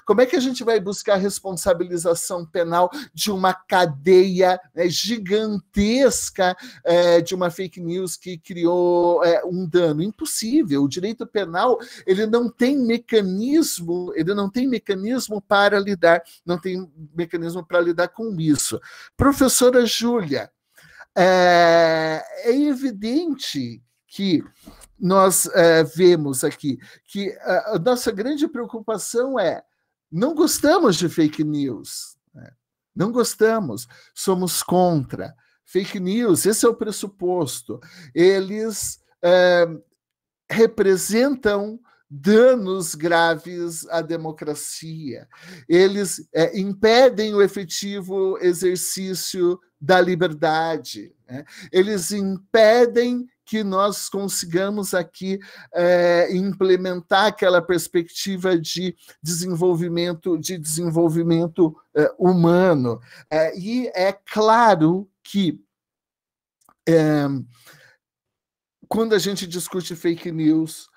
Como é que a gente vai buscar a responsabilização penal de uma cadeia gigantesca de uma fake news que criou um dano? Impossível. O direito penal, ele não tem mecanismo para lidar, com isso. Professora Júlia, é evidente que nós vemos aqui que a nossa grande preocupação não gostamos de fake news, né? Não gostamos, somos contra. Fake news, esse é o pressuposto. Eles representam danos graves à democracia. Eles impedem o efetivo exercício da liberdade, né? Eles impedem que nós consigamos aqui implementar aquela perspectiva de desenvolvimento humano. E é claro que quando a gente discute fake news,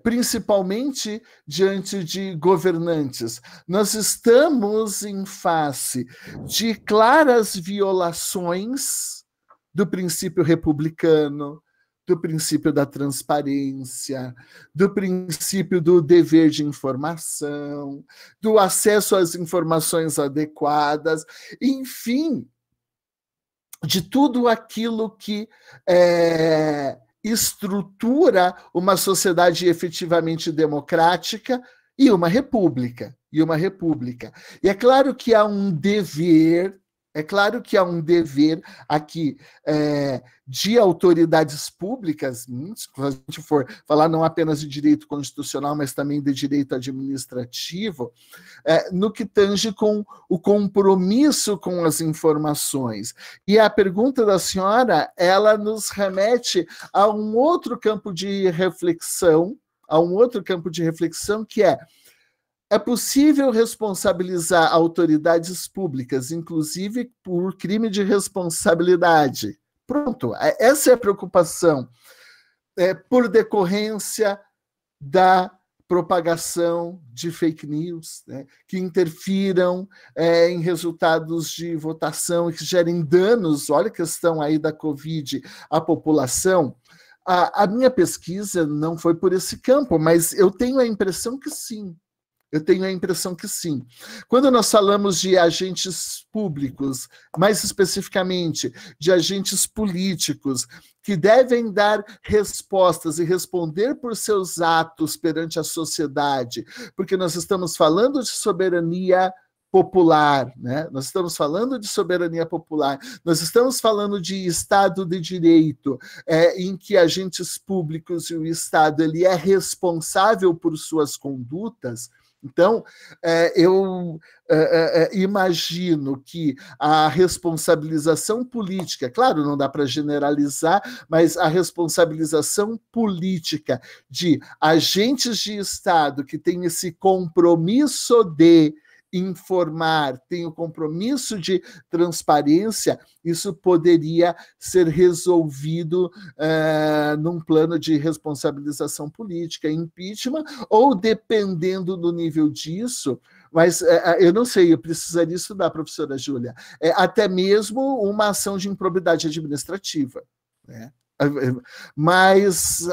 principalmente diante de governantes, nós estamos em face de claras violações do princípio republicano, do princípio da transparência, do princípio do dever de informação, do acesso às informações adequadas, enfim, de tudo aquilo que estrutura uma sociedade efetivamente democrática e uma república. E é claro que há um dever, aqui de autoridades públicas, se a gente for falar não apenas de direito constitucional, mas também de direito administrativo, no que tange com o compromisso com as informações. E a pergunta da senhora, ela nos remete a um outro campo de reflexão, a um outro campo de reflexão, que é possível responsabilizar autoridades públicas, inclusive por crime de responsabilidade. Pronto, essa é a preocupação, por decorrência da propagação de fake news, né, que interfiram em resultados de votação e que gerem danos. Olha a questão aí da Covid à população. A minha pesquisa não foi por esse campo, mas eu tenho a impressão que sim. Quando nós falamos de agentes públicos, mais especificamente de agentes políticos, que devem dar respostas e responder por seus atos perante a sociedade, porque nós estamos falando de soberania popular, né? Nós estamos falando de soberania popular, nós estamos falando de Estado de Direito, em que agentes públicos e o Estado ele é responsável por suas condutas. Então, eu imagino que a responsabilização política, claro, não dá para generalizar, mas a responsabilização política de agentes de Estado que têm esse compromisso de informar, tem o compromisso de transparência, isso poderia ser resolvido num plano de responsabilização política, impeachment, ou dependendo do nível disso, mas eu não sei, eu precisaria estudar, professora Júlia, até mesmo uma ação de improbidade administrativa, né? Mas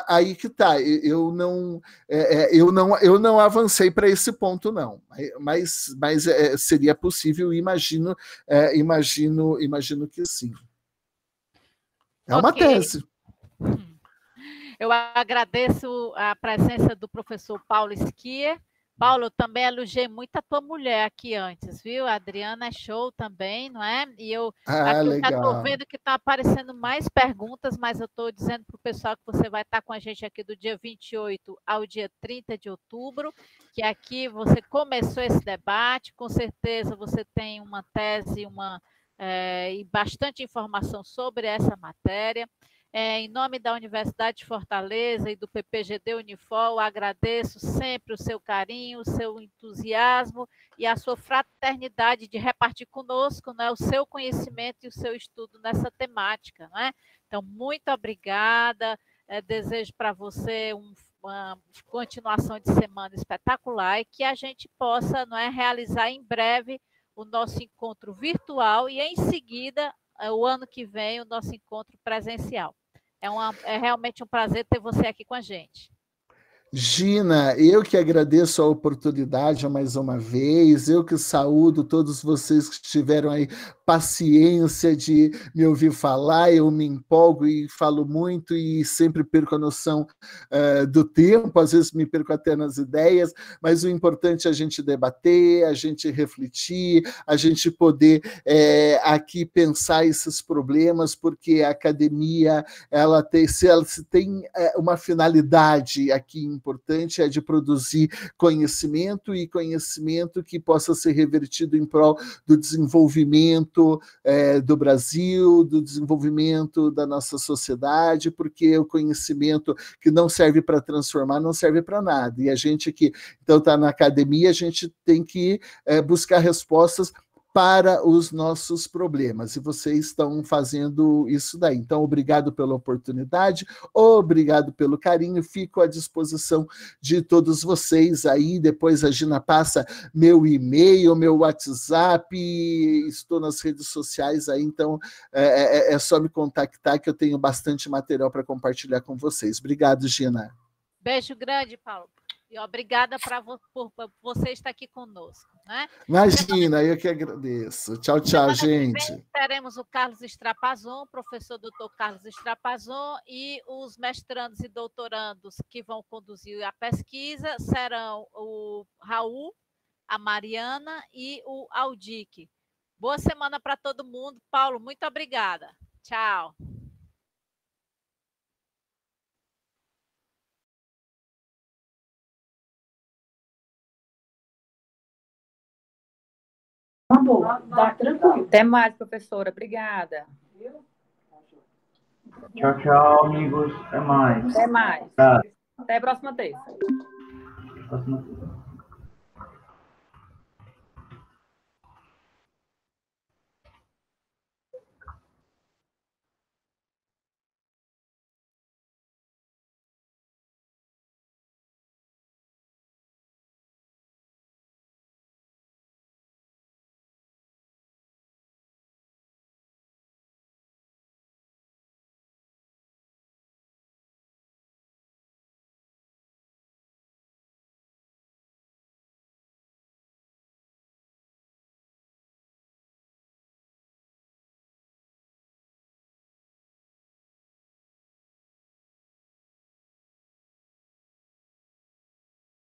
aí que está, eu não avancei para esse ponto, não, mas seria possível, imagino que sim. É uma tese. Eu agradeço a presença do professor Paulo Schier. Paulo, eu também elogiei muito a tua mulher aqui antes, viu? A Adriana é show também, não é? E eu já estou vendo que está aparecendo mais perguntas, mas eu estou dizendo para o pessoal que você vai estar com a gente aqui do dia 28 ao dia 30 de outubro, que aqui você começou esse debate, com certeza você tem uma tese e bastante informação sobre essa matéria. Em nome da Universidade de Fortaleza e do PPGD Unifol, agradeço sempre o seu carinho, o seu entusiasmo e a sua fraternidade de repartir conosco, né, o seu conhecimento e o seu estudo nessa temática. Né? Então, muito obrigada. Desejo para você uma continuação de semana espetacular e que a gente possa, não é, realizar em breve o nosso encontro virtual e, em seguida, o ano que vem, o nosso encontro presencial. É realmente um prazer ter você aqui com a gente. Gina, eu que agradeço a oportunidade mais uma vez, eu que saúdo todos vocês que tiveram aí paciência de me ouvir falar, eu me empolgo e falo muito e sempre perco a noção do tempo, às vezes me perco até nas ideias, mas o importante é a gente debater, a gente refletir, a gente poder aqui pensar esses problemas, porque a academia, se ela tem uma finalidade aqui importante, é de produzir conhecimento e conhecimento que possa ser revertido em prol do desenvolvimento do Brasil, do desenvolvimento da nossa sociedade, porque o conhecimento que não serve para transformar não serve para nada. E a gente que então está na academia, a gente tem que buscar respostas para os nossos problemas, e vocês estão fazendo isso daí. Então, obrigado pela oportunidade, obrigado pelo carinho, fico à disposição de todos vocês aí, depois a Gina passa meu e-mail, meu WhatsApp, estou nas redes sociais aí, então é só me contactar que eu tenho bastante material para compartilhar com vocês. Obrigado, Gina. Beijo grande, Paulo. E obrigada por você estar aqui conosco. Né? Imagina, eu que agradeço. Tchau, tchau, gente. Teremos o Carlos Estrapazon, professor Dr. Carlos Estrapazon, e os mestrandos e doutorandos que vão conduzir a pesquisa serão o Raul, a Mariana e o Aldic. Boa semana para todo mundo. Paulo, muito obrigada. Tchau. Dá tranquilo. Até mais, professora. Obrigada. Tchau, tchau, amigos. Até mais. Até mais. Tá. Até a próxima terça. Próxima.